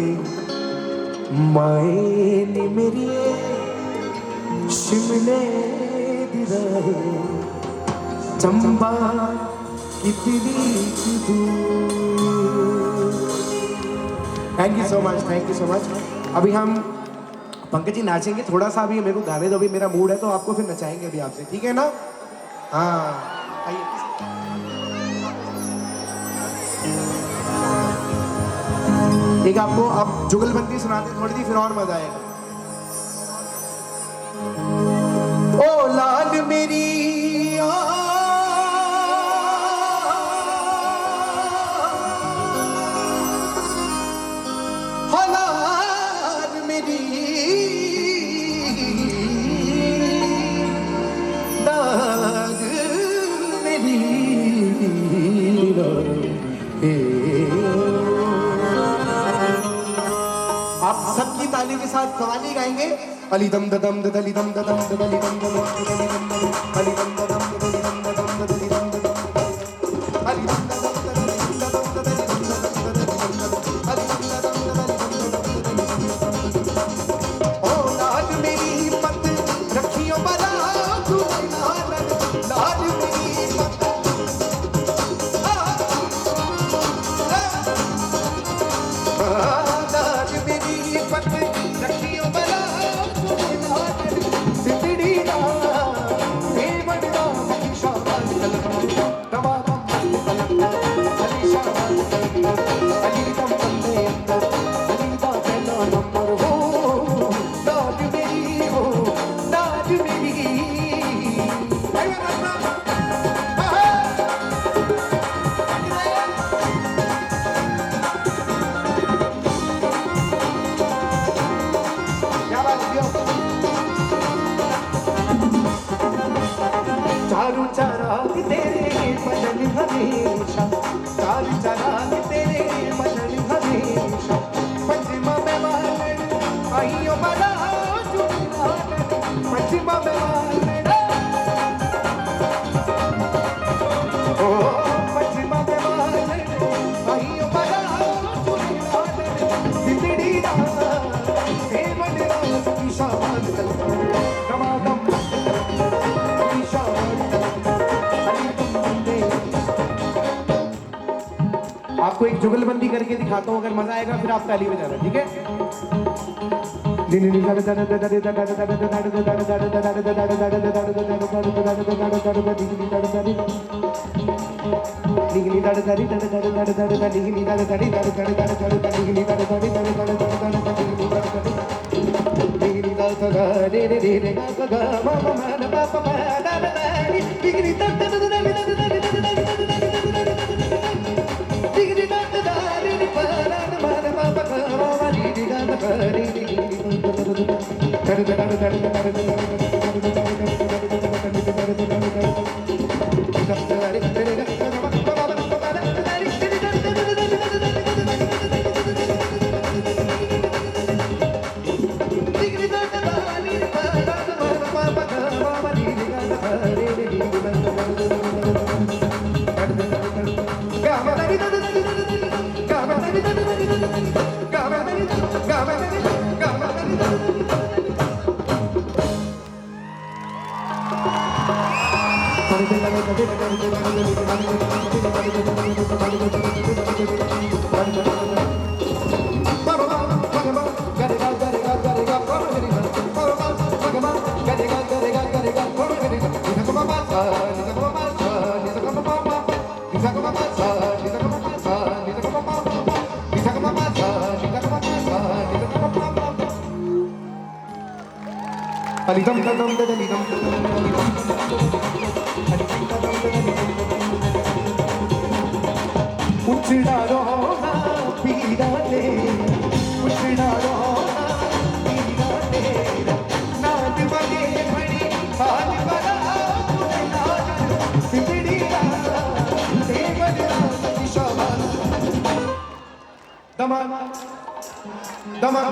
माए नी मेरी शिमले दी रहे, चंबा कितनी दूर। Thank you so much, thank you so much. अभी हम पंकज जी नाचेंगे थोड़ा सा, अभी मेरे को गाने दो, अभी मेरा मूड है तो आपको फिर नचाएंगे अभी आपसे, ठीक है ना। हाँ आइए, एक आपको आप जुगलबंदी सुनाते थोड़ी सी, फिर और मजा आएगा। ओ लाल मेरी आप सबकी ताली के साथ कवाली गाएंगे। अली दम दम दली दम दम दली दम दम दली दम दम अली दम दम दली दम दम दली दम दम अली दम दम ओ लाल मेरी पत्नी बदन हमेशा तार चराग तेरे बदन हमेशा पंचमा में वालन आइयो बड़ा जुड़ा पंचमा में वालन ओ पंचमा में वालन आइयो बड़ा जुड़ा जिंदड़ी दा हे बड़ा निशान दमादम आपको एक जुगलबंदी करके दिखाता हूँ, अगर मजा आएगा फिर आप ताली बजाना, ठीक है? उछड़ा रोना पीड़ा ले उछड़ा रोना पीड़ा ले नाद बगे बड़ी हाल बड़ा बिगड़ी से बड़ा निशान दमा दमा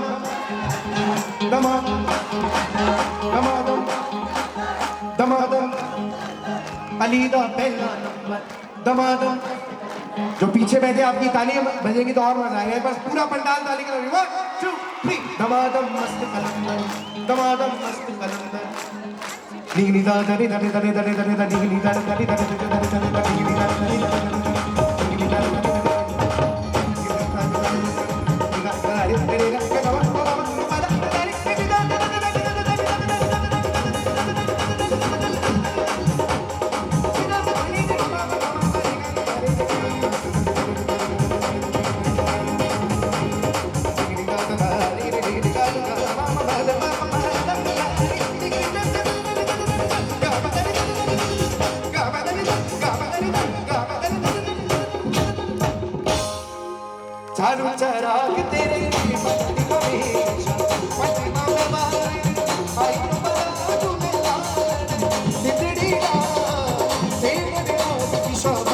दमा दमा दमादम अली दा पहला नंबर दमादम। जो पीछे बैठे आपकी तालियां बजेंगी तो और मजा आएगा, बस पूरा पंडाल ताली करो। 1 2 3 दमादम मस्त कलंदर दमादम मस्त कलंदर निगनी दा दरे दरे दरे दरे दरे दरे निगनी दा दरे दरे दरे दरे दरे दरे निगनी दा दरे निगनी दा दरे चारू चराग तेरे बदन हमेशा पंचमा में वालन आइयो बड़ा जुड़ा जिंदड़ी दा हे बड़ा निशान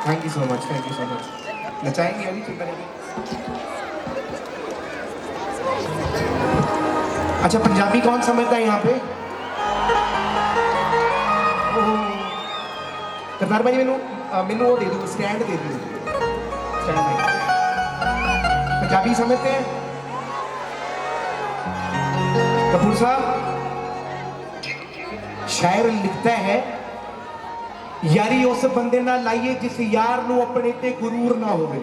थैंक यू सो मच नचाएंगे अभी तो करेंगे। अच्छा पंजाबी कौन समझता है यहाँ पे? करतार भाई मैनू वो दे दो, स्टैंड दे दो, स्टैंड भाई। पंजाबी समझते हैं? कपूर साहब शायर लिखता है, यारी उस बंदे नाल लाइए जिस यार नू अपने ते गुरूर ना होवे।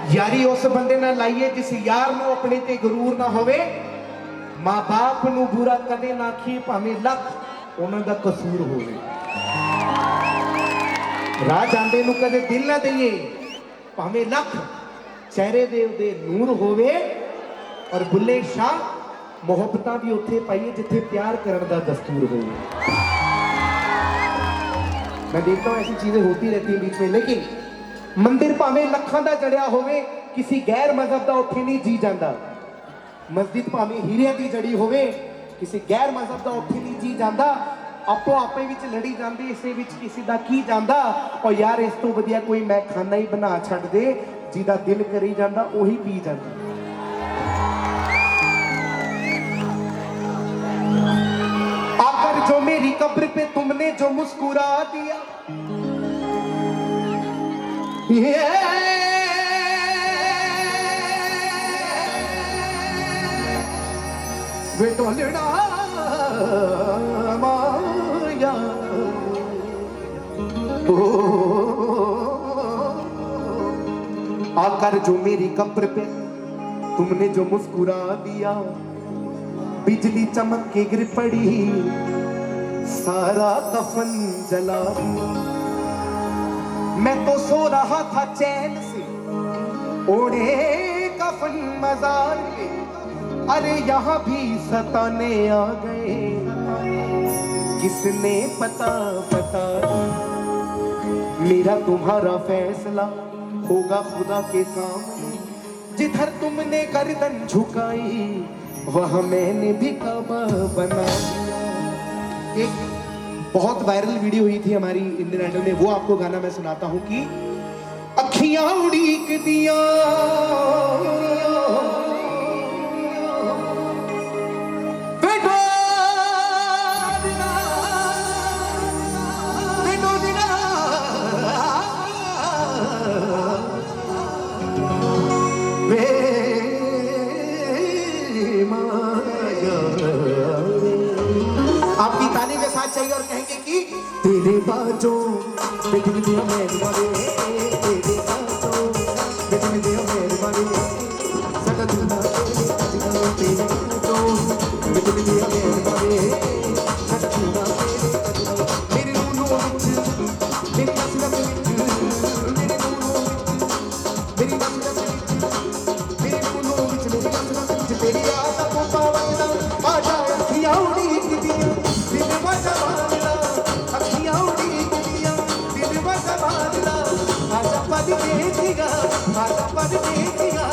यारी उस बंदे नाल लाइए जिस यार नूं अपने ते गुरूर ना होवे, मां बाप नूं बुरा कदे ना आखीए भावें लख उन्हां दा कसूर होवे। राह जांदे नूं कदे दिल ना दईए भावें लख चेहरे दे उदे नूर होवे। और बुल्ले शाह मोहब्बतां भी उत्थे पाइए जिथे प्यार करन दा दस्तूर होवे। मैं देखता हूं ऐसी चीजें होती रहती हैं बीच में, लेकिन मंदिर भावें लखां दा जड़िया होवे, किसी गैर मजहब दा उत्थे नहीं जी जांदा। मस्जिद भावें हीरियां दी जड़ी होवे, किसी गैर मजहब दा उत्थे नहीं जी जांदा। आपो आपे विच लड़ी जांदी, इसे विच किसी दा की जांदा। और यार इस तो वधिया कोई मैं खाना ही बना छड्ड दे, जिहदा दिल करी जांदा ओही पी जांदा। आकर जो मेरी कब्र पे तुमने जो मुस्कुरा दिया, वे ढोलना माया आकर जो मेरी कब्र पे तुमने जो मुस्कुरा दिया, बिजली चमक के गिर पड़ी, सारा कफन जला दिया। मैं तो सो रहा था चैन से, ओढ़े कफन मजार के, अरे यहाँ भी सताने आ गए, किसने पता मेरा तुम्हारा फैसला होगा खुदा के सामने। जिधर तुमने गर्दन झुकाई वहां मैंने भी काबा बना दिया। एक बहुत वायरल वीडियो हुई थी हमारी इंडियन आइडल में, वो आपको गाना मैं सुनाता हूं कि अखियां उड़ीक दिया आपकी ताली के साथ चाहिए और कहेंगे कि तेरे बाजों पे दिल दिया मेरे बारे, तेरे बाजों पे दिल दिया मेरे बारे, सदा दुनिया तेरे बाजों पे दिल दिया मेरे बारे, सदा दुनिया मेरे नूनों विच मेरी नस्ल विच, मेरे नूनों विच मेरी नस्ल विच, मेरे नूनों विच मेरी नस्ल विच, तेरी याद को पावना आ जाए अखियां उड़ीक दिया, दिल वजा मारना अखियां उड़ीक दिया, दिल वजा मारना आजा पद देखिया, आजा पद देखिया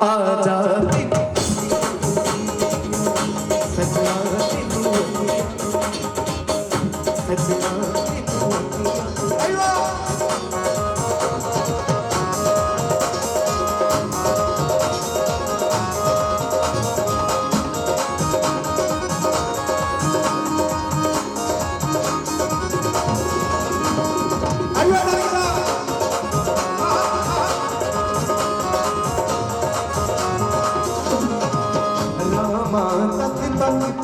आजा सजना सजना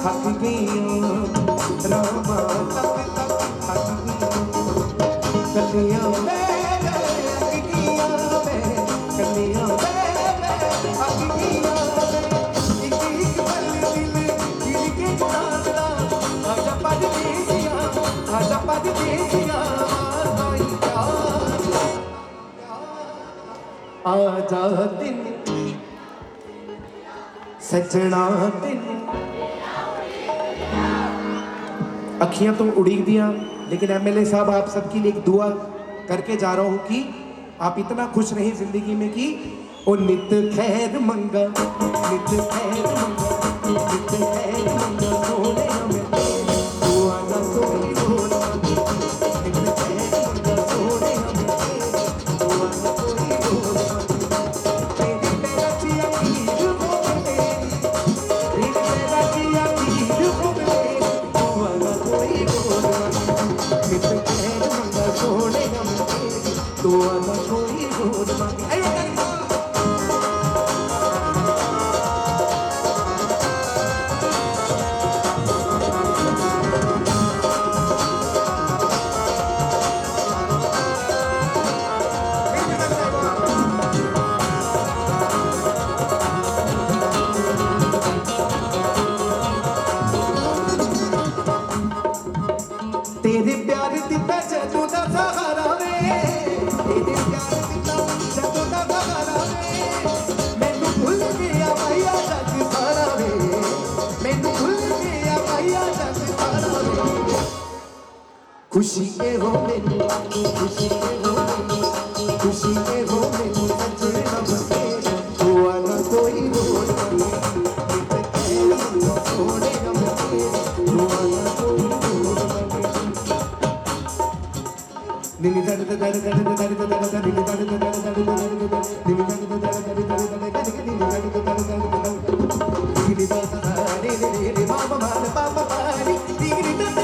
थक गई रामा तक थक गई कलियां कलियां थक गई एक एक पल दिल दिल के जाना आजा पद देखिया, आजा पद देखिया आजा दिन सजना दिन। अखियां तो उड़ीक दिया, लेकिन एमएलए साहब आप सबके लिए एक दुआ करके जा रहा हूं कि आप इतना खुश रहे जिंदगी में कि ओ नित खैर मंगा, नित खैर मंगा, नित खैर मंगा सोने हमें दुआ ना कोई बोला, नित खैर मंगा सोने हमें दुआ ना कोई बोला, तेरी तेरा चिया कीर हो मेरी, तेरी तेरा चिया कीर हो मेरी, दुआ ना कोई बोला, नित खैर मंगा सोने हमें दुआ ना कोई बोला। ਦਾ ਸਹਾਰਾ ਵੇ ਇਹਦੇ ਪਿਆਰ ਦਿੱਤਾ ਜਦੋਂ ਦਾ ਸਹਾਰਾ ਵੇ ਮੈਨੂੰ ਭੁੱਲ ਗਿਆ ਮਾਇਆ ਜੱਗ ਸਾਰਾ ਵੇ ਮੈਨੂੰ ਭੁੱਲ ਗਿਆ ਮਾਇਆ ਜੱਗ ਸਾਰਾ ਵੇ खुशी के हो मेनू खुशी के हो मेनू खुशी के हो मेनू सच्चे नमस्ते हुआ ना कोई रोड सोने नमस्ते हुआ ना कोई रोड नीली दड़ दड़ दड़ दड़ दड़ दड़ दड़ दड़ नीली दड़ दड़ दड़ दड़ दड़ नीली दड़ दड़ दड़ दड़ दड़ नीली दड़ दड़ दड़ दड़ नीली दड़ रे रे रे बाबा मान बाबा पानी नीली दड़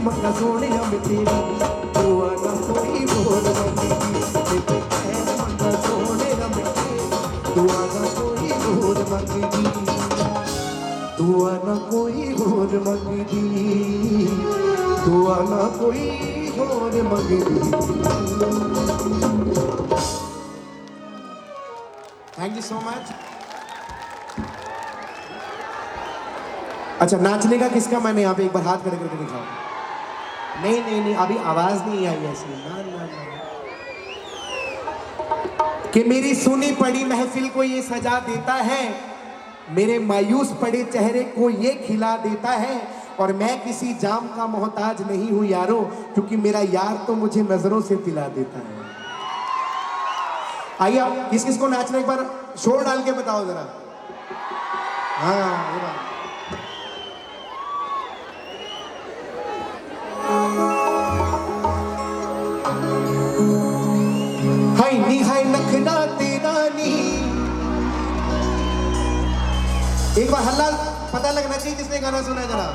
मंगा सोने तेरा दुआ ना कोई बोल मंगी मंगा सोने दुआ ना कोई बोल मंगी दुआ ना कोई बोल मंगी दुआ ना कोई बोल मंगी थैंक यू सो मच अच्छा नाचने का किसका मैंने यहाँ पे एक बार हाथ खड़े करके दिखाओ नहीं नहीं नहीं अभी आवाज नहीं आई ऐसी ना ना ना कि मेरी सुनी पड़ी महफिल को ये सजा देता है मेरे मायूस पड़े चेहरे को ये खिला देता है और मैं किसी जाम का मोहताज नहीं हूं यारो क्योंकि मेरा यार तो मुझे नजरों से दिला देता है आइए आप किस किस को नाचना एक बार शोर डाल के बताओ जरा हाँ ये बात हाय नखना तेरा नी एक बार हल्ला पता लगना चाहिए जिसने गाना सुना है जरा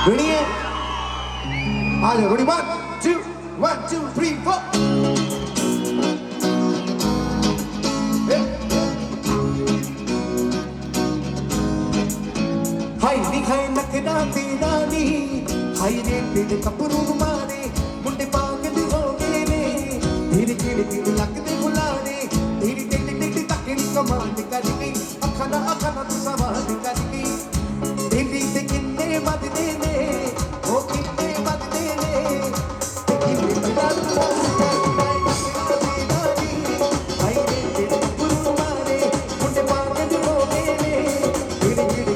रेडी है आ जाओ रेडी 1 2 3 4 हाय नखना तेरा नी हाय रे तेरे कपड़ों मारे मुंडे पागल हो गए ने धीरे धीरे धीरे लगते बुलाने धीरे धीरे धीरे तक इन कमांड कर गई अखना तू सवाल कर गई दिल्ली से कितने मत देने वो कितने मत देने कितने मिला हाय रे तेरे कपड़ों मारे मुंडे पागल हो गए ने धीरे धीरे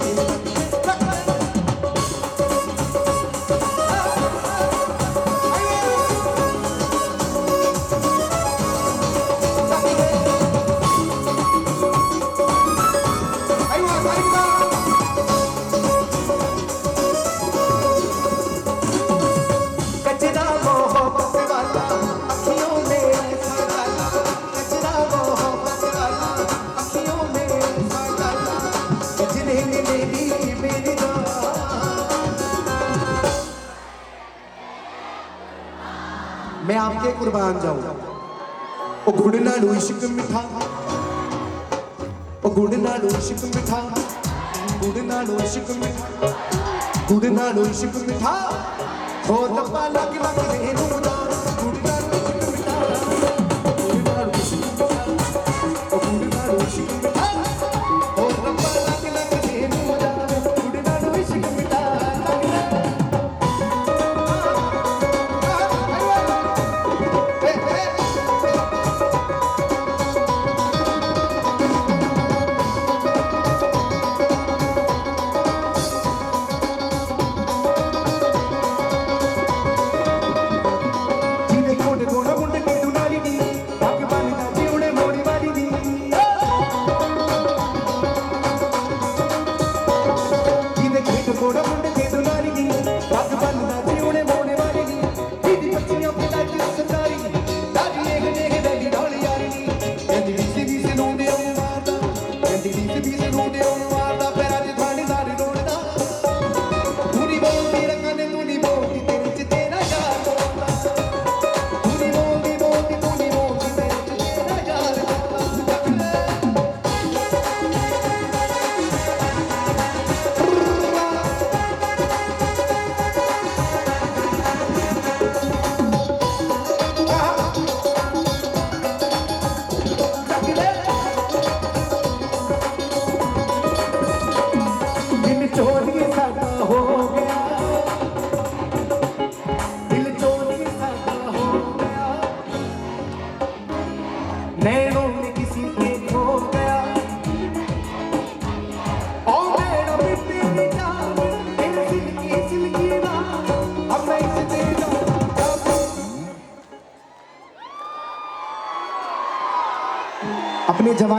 मैं आपके कुर्बान जाऊं ओ गुड़ नालू इश्क मिठा ओ गुड़ नालू इश्क मिठा गुड़ नालू इश्क मिठा गुड़ नालू इश्क मिठा हो तप्पा लग लग रे नूदा गुड़ नालू इश्क मिठा गुड़ नालू इश्क मिठा ओ गुड़ नालू इश्क मिठा हो तप्पा लग लग रे नूदा गुड़ नालू इश्क मिठा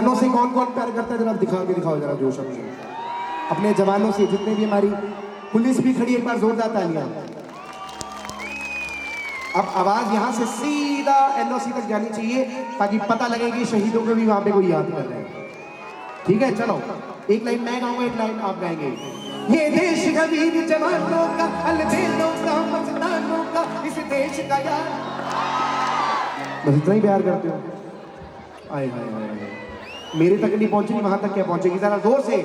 जवानों से कौन कौन प्यार करता है जरा दिखाओ जरा जोश अपने अपने जवानों से। जितने भी हमारी पुलिस भी खड़ी, एक बार जोरदार तालियां। अब आवाज यहां से सीधा एनओसी तक जानी चाहिए ताकि पता लगे कि शहीदों को भी वहां पे कोई याद कर रहे हैं। ठीक है, चलो एक लाइन मैं गाऊंगा, एक लाइन आप गाएंगे। ये देश का वीर जवानों का, अलबेलों का, मस्तानों का, इस देश का यार। बस इतना ही प्यार करते हो। आए हाय हाय हाय, मेरे तक नहीं पहुंचेगी, वहां तक क्या पहुंचेगी? जरा जोर से,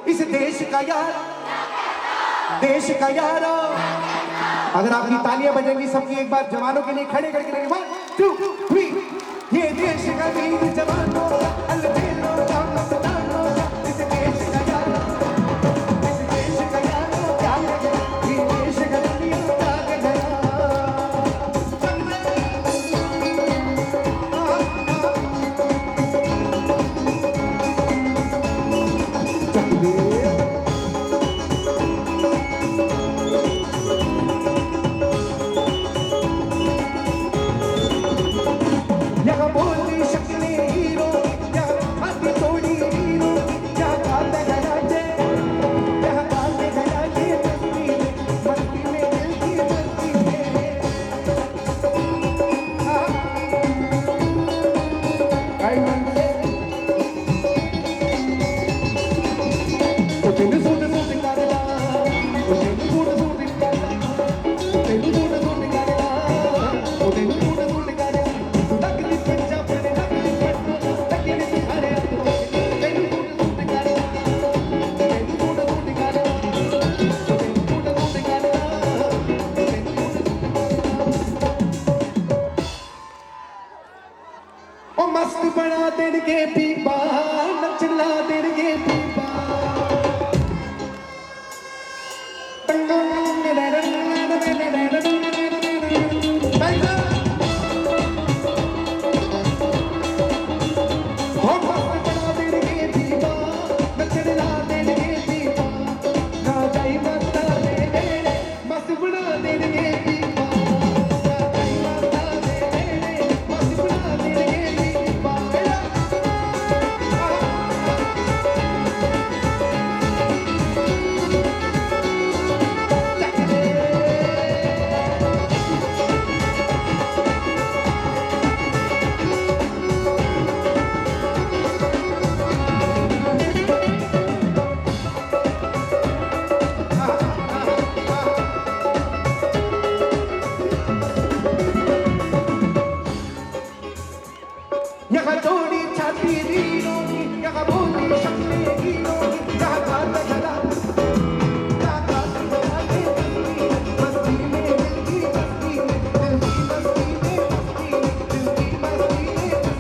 इस देश का यार, देश का यार। अगर आपकी तालियां बजेंगी सबकी, एक बार जवानों के लिए खड़े करके 1 2 3। ये देश का वीर जवानों का, अलबेलों का, मस्तानों का, इस देश का यार, इस देश का यार क्या गया, ये देश का दुनिया क्या गया। यहाँ बोलती शक्लें हीरो, यहाँ खाती तोड़ी हीरो, यहाँ गाते गराजे, यहाँ गाते गराजे मस्ती में दिल की मस्ती में। आई मंदे o tendo सूट सूट करला, o tendo सूट सूट करला, o tendo सूट सूट करला, o tendo सूट सूट करला। तू लगदी पंजाब ने लगदी पट्टू, लगदी तुम्हारे हाथों, tendo सूट सूट करला, tendo सूट सूट करला, tendo सूट सूट करला, ओ मस्त बना देंगे पीपा, नचला देंगे पीपा। यहाँ जोड़ी छाती वीरों की, यहाँ बोली शक्लें हीरों की, यहाँ गाते गराजे, यहाँ गाते गराजे मस्ती में दिल की मस्ती में, दिल की मस्ती में मस्ती में, दिल की मस्ती में मस्ती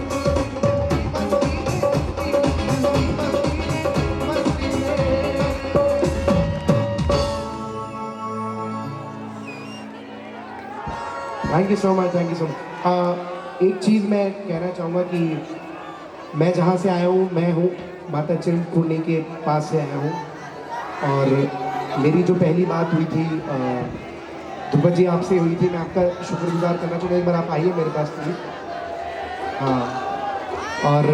में, दिल की मस्ती में मस्ती में। Thank you so much, thank you so much. एक चीज़ मैं कहना चाहूँगा कि मैं जहाँ से आया हूँ, मैं हूँ माता चिंतपूर्णी के पास से आया हूँ। और मेरी जो पहली बात हुई थी ध्रुपद जी आपसे हुई थी, मैं आपका शुक्रगुजार करना चाहूँगा। एक बार आप आइए मेरे पास प्लीज। हाँ, और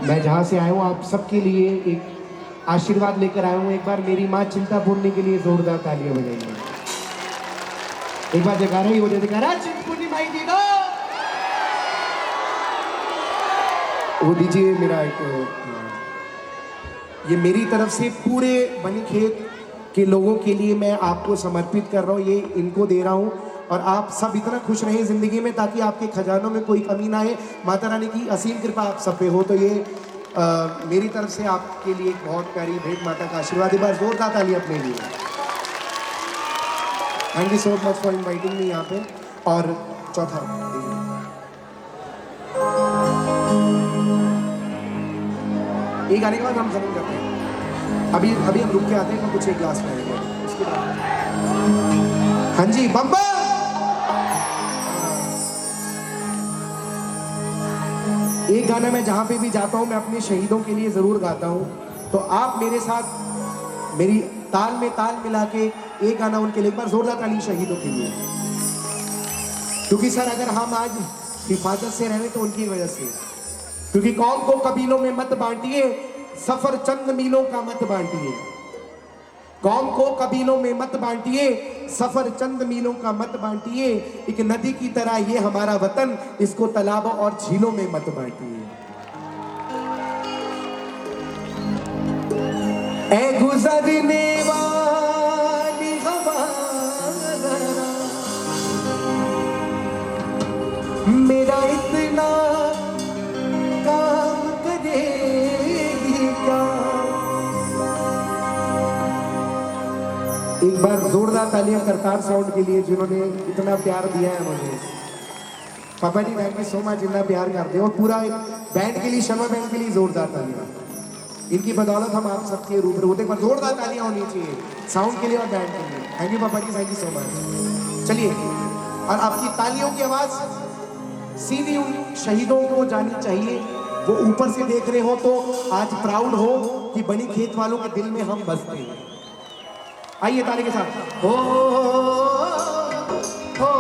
मैं जहाँ से आया हूँ आप सबके लिए एक आशीर्वाद लेकर आया हूँ। एक बार मेरी माँ चिंतापूर्णी के लिए जोरदार तालियां बजाइए। एक बार जयकारा ही हो जाए, जयकारा चिंतपूर्णी माई जी दो। वो दीजिए मेरा एक, ये मेरी तरफ से पूरे बनीखेत के लोगों के लिए मैं आपको समर्पित कर रहा हूँ, ये इनको दे रहा हूँ। और आप सब इतना खुश रहें ज़िंदगी में ताकि आपके खजानों में कोई कमी ना आए। माता रानी की असीम कृपा आप सब पे हो। तो ये मेरी तरफ से आपके लिए एक बहुत प्यारी भेंट, माता का आशीर्वाद। एक बार जोरदार ताली अपने लिए। Thank you so much for inviting me यहाँ पे। और चौथा ये गाने के बाद हम खत्म करते हैं। अभी हम रुक के आते हैं, हम कुछ एक ग्लास लेंगे उसके बाद। हाँ जी, बम्बा। एक गाना मैं जहाँ पे भी जाता हूँ मैं अपने शहीदों के लिए ज़रूर गाता हूँ। तो आप मेरे साथ मेरी ताल में ताल मिला के एक गाना उनके लिए, एक बार जोरदार ताली शहीदों के लिए। क्योंकि सर अगर हम आज हिफाजत से रहे तो उनकी वजह से। क्योंकि कौम को कबीलों में मत बांटिए, सफर चंद मीलों का मत बांटिए। कौम को कबीलों में मत बांटिए, सफर चंद मीलों का मत बांटिए। एक नदी की तरह ये हमारा वतन, इसको तालाबों और झीलों में मत बांटिए। ऐ गुजरने वाली हवा मेरा इतना काम करेगी क्या। एक बार जोरदार तालियां करतार साउंड के लिए जिन्होंने इतना प्यार दिया है मुझे। पापा जी थैंक यू सो मच, इतना प्यार करते हो। और पूरा बैंड के लिए, शर्मा बैंड के लिए जोरदार तालियां। इनकी बदौलत हम आप सबके रूबरू होते। एक बार जोरदार तालियां होनी चाहिए साउंड के लिए और बैंड के लिए। थैंक यू पापा जी, थैंक यू सो मच। चलिए, और आपकी तालियों की आवाज सीधी उन शहीदों को जानी चाहिए। वो ऊपर से देख रहे हो तो आज प्राउड हो कि बनी खेत वालों के दिल में हम बसते हैं। आइए ताली के साथ। हो हो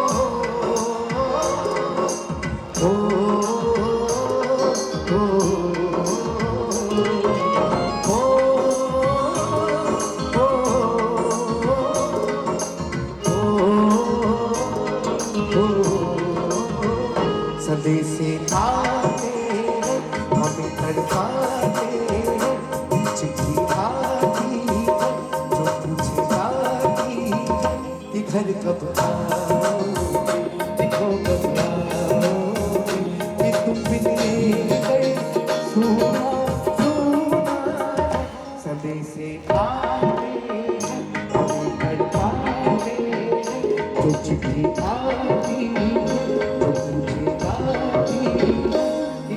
सदे से आते हमें तड़पाते, चिट्ठी आती जो पूछे जाती कि घर कब आओगे, देखो कब आओगे, कि तुम बिन गए सुना सुना। सदे से आते हमें तड़पाते, जो चिट्ठी आती जो पूछे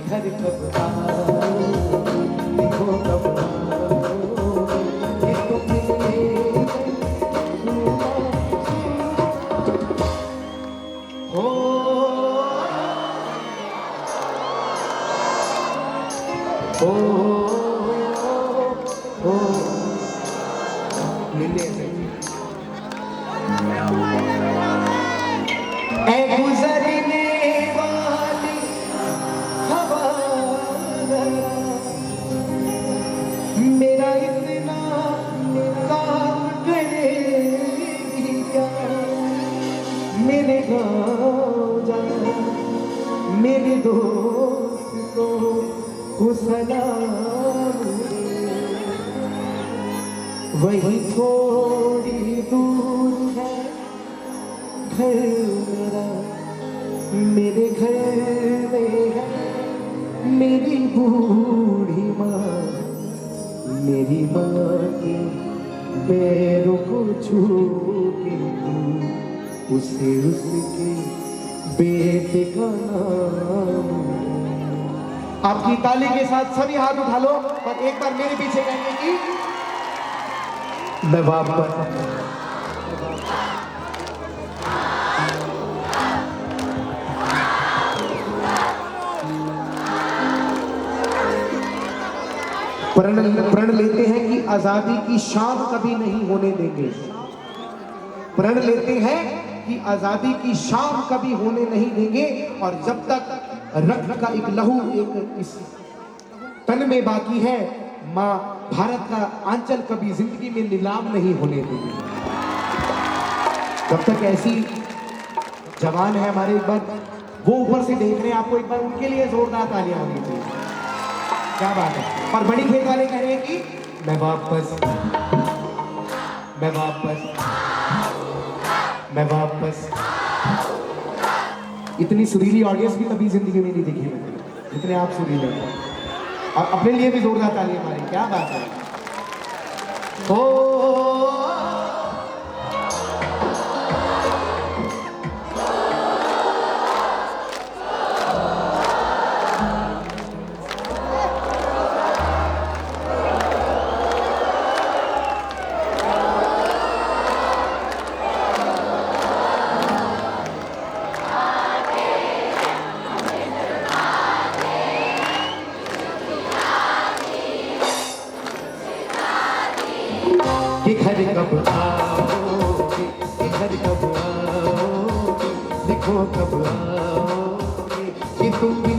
घर कब आओगे, देखो कब आओगे, कि तुम मिले हो हो मिले। ऐ गुजरने वाली हवा मेरा इतना काम करेगी क्या। मेरे गाँव जा मेरे दोस्तों को सलाम, वही थोड़ी दूर है घर मेरा। मेरे घर में है मेरी बूढ़ी माँ, मेरी माँ के पैरों को छू के तू उसे उसके बेटे का नाम। आपकी ताली के साथ सभी हाथ उठा लो और एक बार मेरे पीछे कहने की मैं वापस। प्रण लेते हैं कि आजादी की शाम कभी नहीं होने देंगे। प्रण लेते हैं कि आजादी की शाम कभी होने नहीं देंगे, और जब तक रक्त का एक लहू एक इस तन में बाकी है, माँ भारत का आंचल कभी जिंदगी में नीलाम नहीं होने देंगे। जब तक ऐसी जवान है हमारे, एक बार वो ऊपर से देख रहे हैं आपको, एक बार उनके लिए जोरदार तालियां होनी चाहिए। क्या बात है। और बड़ी खेत वाले कह रहे हैं कि मैं वापस मैं वापस मैं वापस। इतनी सुरीली ऑडियंस भी कभी जिंदगी में नहीं देखी मैंने, जितने आप सुरीले हैं। और अपने लिए भी जोरदार तालियां मारें। क्या बात है। हो कि घर कब आओगे, कि घर कब आओगे, देखो कब आओगे, कि तुम भी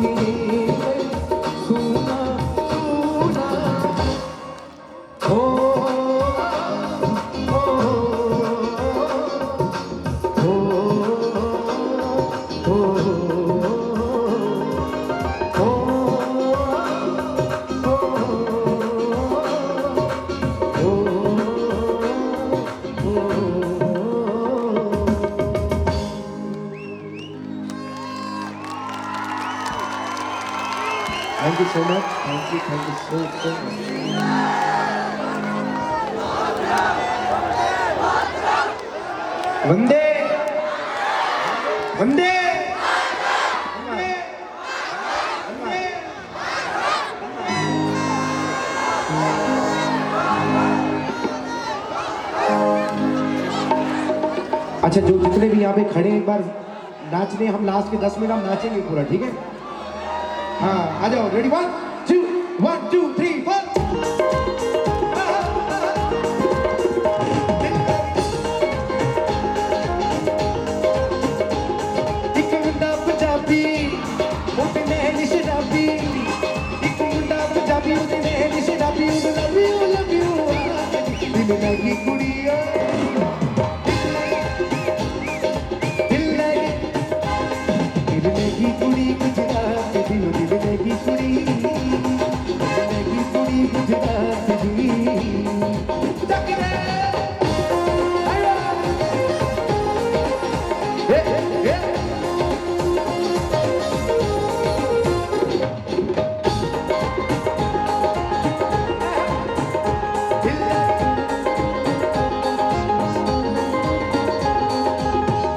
Thank you so much. Thank you so much. वंदे वंदे अच्छा, जो जितने भी यहाँ पे खड़े हैं एक बार नाचने, हम लास्ट के 10 मिनट हम नाचेंगे पूरा, ठीक है? हाँ, आ जाओ, रेडी, 1 2 3 4। ਇੱਕ ਮੁੰਡਾ ਪੰਜਾਬੀ ਉਹਦੇ ਨੈਣ ਸ਼ਰਾਬੀ, ਇੱਕ ਮੁੰਡਾ ਪੰਜਾਬੀ ਉਹਦੇ ਨੈਣ ਸ਼ਰਾਬੀ, ਉਹ ਲਵ ਯੂ ਦਿਲ ਲੱਗੀ ਕੁੜੀਓ, ਦਿਲ ਲੱਗੀ ਕੁੜੀ ਗੁਜਰਾਤ ਦੀ, ਦਿਲ ਲੱਗੀ ਕੁੜੀ ਗੁਜਰਾਤ ਦੀ। ਚੱਕ ਰੇ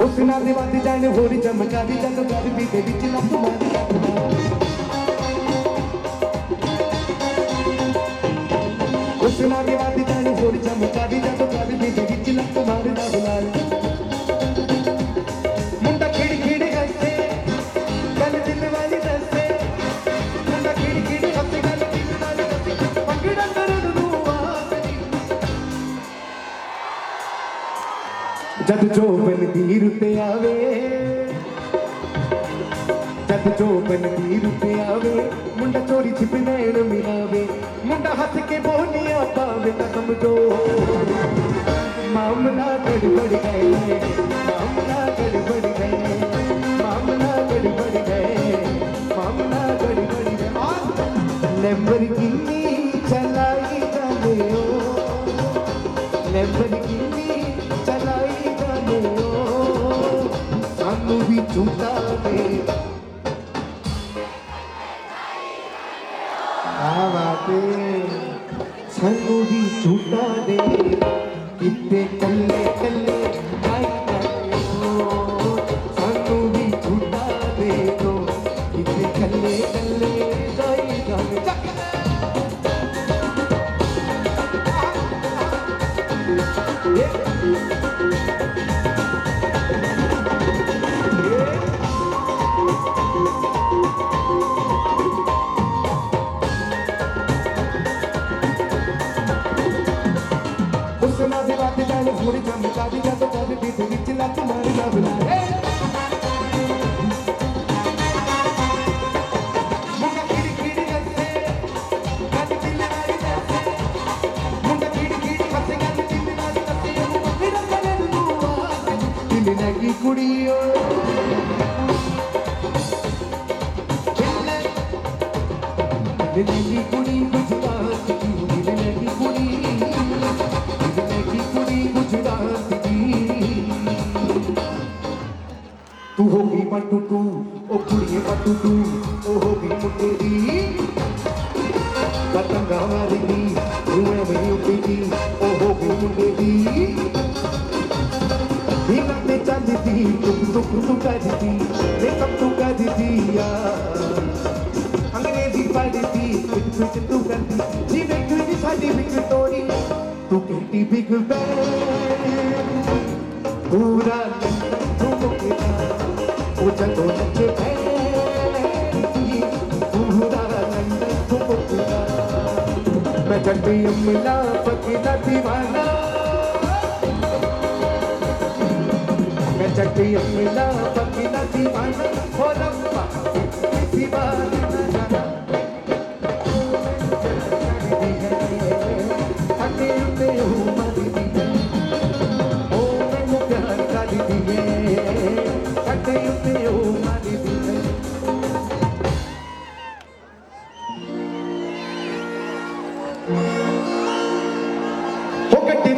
ਉਸ ਨਾਲ ਦੇ ਵੱਧ ਜਾਣ ਹੋਰ ਚਮਕਾ ਦੀ, ਜਦੋਂ ਗੱਲ ਵੀ ਦੇ ਵਿੱਚ ਲੱਤ ਮਾਰੀ। ਉਸ ਨਾਲ ਦੇ ਵੱਧ ਜਾਣ ਹੋਰ ਚਮਕਾ ਦੀ, ਜਦੋਂ ਗੱਲ ਵੀ ਦੇ ਵਿੱਚ ਲੱਤ ਮਾਰਦਾ ਬੁਲਾਲ। ਮੁੰਡਾ ਖਿੜ ਖਿੜ ਹੱਸੇ, ਗੱਲ ਦਿਲ ਵਾਲੀ ਦੱਸੇ, ਮੁੰਡਾ ਖਿੜ ਖਿੜ ਹੱਸੇ, ਗੱਲ ਦਿਲ ਵਾਲੀ ਦੱਸੇ, ਪੰਗੜਾ ਕਰਨ ਨੂੰ ਆਖਦੀ। ਜਦ ਜੋਬਨ ਦੀ ਰੁੱਤ ਆਵੇ, ਜਦ ਜੋਬਨ ਦੀ ਰੁੱਤ ਆਵੇ, ਮੁੰਡਾ ਚੋਰੀ ਛਿਪ ਨੈਣ ਮਿਲਾਵੇ, ਮੁੰਡਾ ਹੱਸ ਕੇ ਬੋਲੀਆਂ ਪਾਵੇ ਤਾਂ ਸਮਝੋ ਮਾਮਲਾ ਗੜਬੜ ਗਏ, ਮਾਮਲਾ ਗੜਬੜ ਗਏ, ਮਾਮਲਾ ਗੜਬੜ ਗਏ, ਮਾਮਲਾ ਗੜਬੜ ਗਏ। ਲੈਂਬਰਗਿਨੀ ਚਲਾਈ ਜਾਂਦੇ ਹੋ, ਲੈਂਬਰਗਿਨੀ ਚਲਾਈ ਜਾਂਦੇ ਹੋ, ਸਾਨੂੰ ਵੀ ਝੂਟਾ ਦੇ। ਸਾਨੂੰ ਵੀ ਝੂਟਾ ਦੇ, ਕਿਤੇ ਕੱਲੇ ਕੱਲੇ ਆਈ ਜਾਂਦੇ ਹੋ, ਸਾਨੂੰ ਵੀ ਝੂਟਾ ਦੇ ਦੋ, ਕਿਤੇ ਕੱਲੇ ਕੱਲੇ ਆਈ ਜਾਂਦੇ। ਉਸ ਨਾਲ ਦੇ ਵੱਧ ਜਾਣ ਹੋਰ ਚਮਕਾ ਦੀ, ਜਦੋਂ ਗੱਲ ਵੀ ਦੇ ਵਿੱਚ ਲੱਤ ਮਾਰਦਾ ਬੁਲਾਏ। ਮੁੰਡਾ ਖਿੜ ਖਿੜ ਹੱਸੇ, ਗੱਲ ਦਿਲ ਵਾਲੀ ਦੱਸੇ, ਮੁੰਡਾ ਖਿੜ ਖਿੜ ਹੱਸੇ, ਗੱਲ ਦਿਲ ਵਾਲੀ ਦੱਸੇ, ਉਹ ਪੰਗੜਾ ਕਰਨ ਨੂੰ ਆਖਦੀ। ਦਿਲ ਲੱਗੀ ਕੁੜੀਓ, ਦਿਲ ਲੱਗੀ ਕੁੜੀ ਗੁਜਰਾਤ ਦੀ, ਦਿਲ ਲੱਗੀ ਕੁੜੀ, ਦਿਲ ਲੱਗੀ ਕੁੜੀ ਗੁਜਰਾਤ ਦੀ। ਤੂੰ ਹੋ ਗਈ ਪਟੂ ਤੂੰ, ਉਹ ਕੁੜੀਏ ਪਟੂ ਤੂੰ, ਉਹ ਹੋ ਗਈ ਮੁੰਡੇ ਦੀ ਪਤੰਗਾ ਮਾਰਦੀ, ਤੂੰ ਐਵੇਂ ਉੱਡਦੀ, ਉਹ ਹੋ ਗਈ ਮੁੰਡੇ ਦੀ। ਹੀਰਾਂ ਤੇ ਚੱਲਦੀ, ਟੁਕ ਟੁਕ ਤੂੰ ਕਰਦੀ, ਮੇਕਅਪ ਤੂੰ ਕਰਦੀ ਆ, ਅੰਗਰੇਜ਼ੀ ਪੜ੍ਹਦੀ, ਵਿੱਚ ਤੂੰ ਕਰਦੀ, ਜਿਵੇਂ ਕਿ ਸਾਡੀ ਵਿਕਟੋਰੀ। ਤੂੰ ਕਹਿੰਦੀ ਬਿਗ ਬੈਨ ਪੂਰਾ ਝੁਮਕਦਾ, ਉਹ ਜਦੋਂ ਨੱਚੇ ਬੈਨ ਪੂਰਾ ਲੰਡਨ ਝੁਮਕਦਾ। ਮੈਂ ਜੱਟੀ ਅਮਲਾ ਪੱਕੀ ਦਾ ਦੀਵਾਨਾ, मैं चट्टी अम्मिला पक्की ना दीवाना, हो रब्बा दीवाना ना जाना।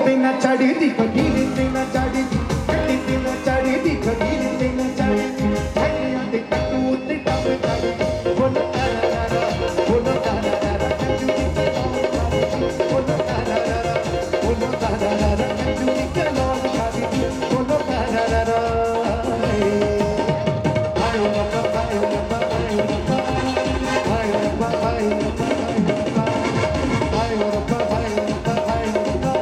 ਤੇ ਨਾ ਚੜੀ ਦੀ ਕਟੀਲੇ ਤੇ ਨਾ ਚੜੀ ਦੀ ਕੱਟੀ ਤੇ ਨਾ ਚੜੀ ਦੀ ਕਟੀਲੇ ਤੇ ਨਾ ਚੜੀ ਦੀ ਠੱਗਿਆਂ ਦੇ ਕੱਟੂ ਉੱਤੇ ਡੱਬ ਚੜੀ ਬੋਲੋ ਤਾਰਾ ਬੋਲੋ ਤਾਰਾ ਕੰਜੂ ਦੀ ਬੋਲੋ ਤਾਰਾ ਬੋਲੋ ਤਾਰਾ ਕੰਜੂ ਦੀ ਕਲੋਂ ਖਾਦੀ ਬੋਲੋ ਤਾਰਾ ਆਇਓ ਰੱਬਾ ਆਇਓ ਰੱਬਾ ਆਇਓ ਰੱਬਾ ਆਇਓ ਰੱਬਾ ਆਇਓ ਰੱਬਾ ਆਇਓ ਰੱਬਾ ਆਇਓ ਰੱਬਾ ਆਇਓ ਰੱਬਾ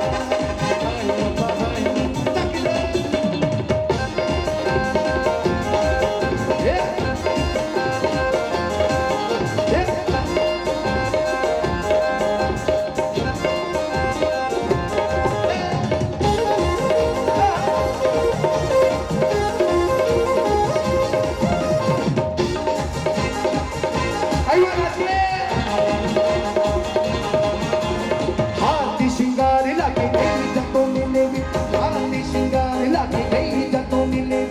हाथी शिंगार लागे गई जतों मिले भी हाथी शिंगार लागे गई जतों मिले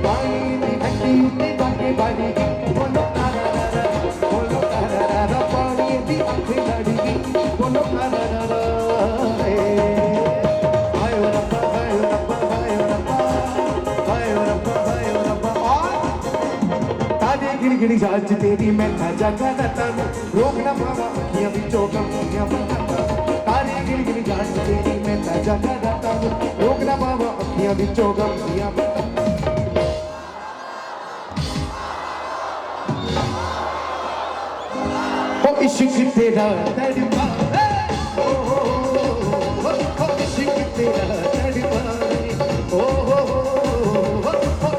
बाई दी हड्डी उत्ते बागे बाड़ी बोलो तारा बोलो तारा पानी दी अख लड़ी बोलो तारा आयो रब्बा आयो रब्बा आयो रब्बा आयो रब्बा आयो रब्बा ताजे गिर गिर जाज तेरी मैं था जगा तन रोक ना पावा अखियां विचों गमियां तारे गिर गिर जान तेरी मैं ताजा गाता हूँ रोक ना पावा अखियां विचों गमियां ओ इश्क तेरा तड़पा ओ इश्क तेरा तड़पा ओ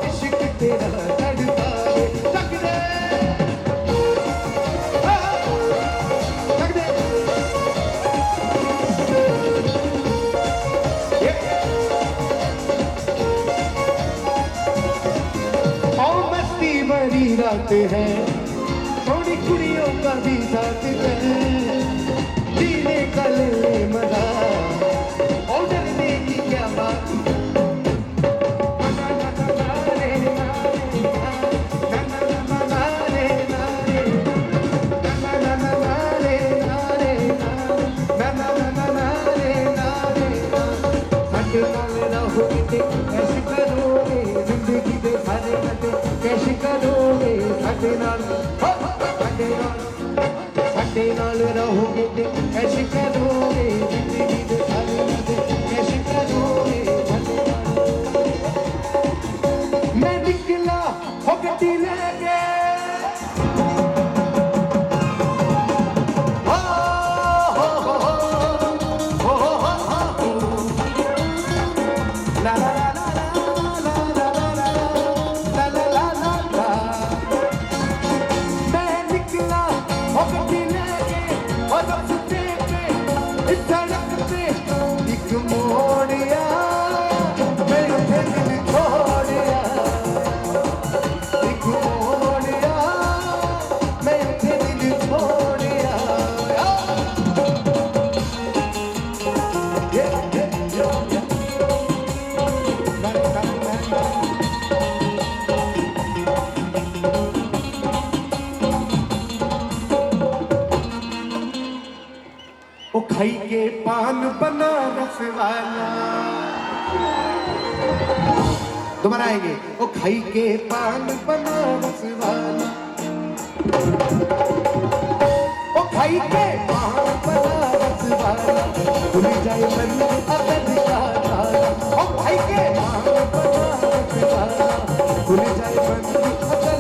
इश्क तेरा तड़पा तक दे तक दे मस्ती भरी रात है थोड़ी कुड़ियों का भी साथ है जीने का ले मजा और डरने की क्या बात कैसे करोगे जिंदगी दे सारे कटे कैसे करोगे साडे नाल रहोगे ते कैसे करोगे जिंदगी दे सारे कटे कैसे करोगे साडे नाल मैं निकला हो गड्डी लेके la la la खाई के पान बनारस वाला दोबारा आएंगे ओ खाई के पान बनारस वाला ओ खाई के पान बनारस वाला भूल जाए मन अकद का ताला ओ खाई के पान बनारस वाला भूल जाए मन अकद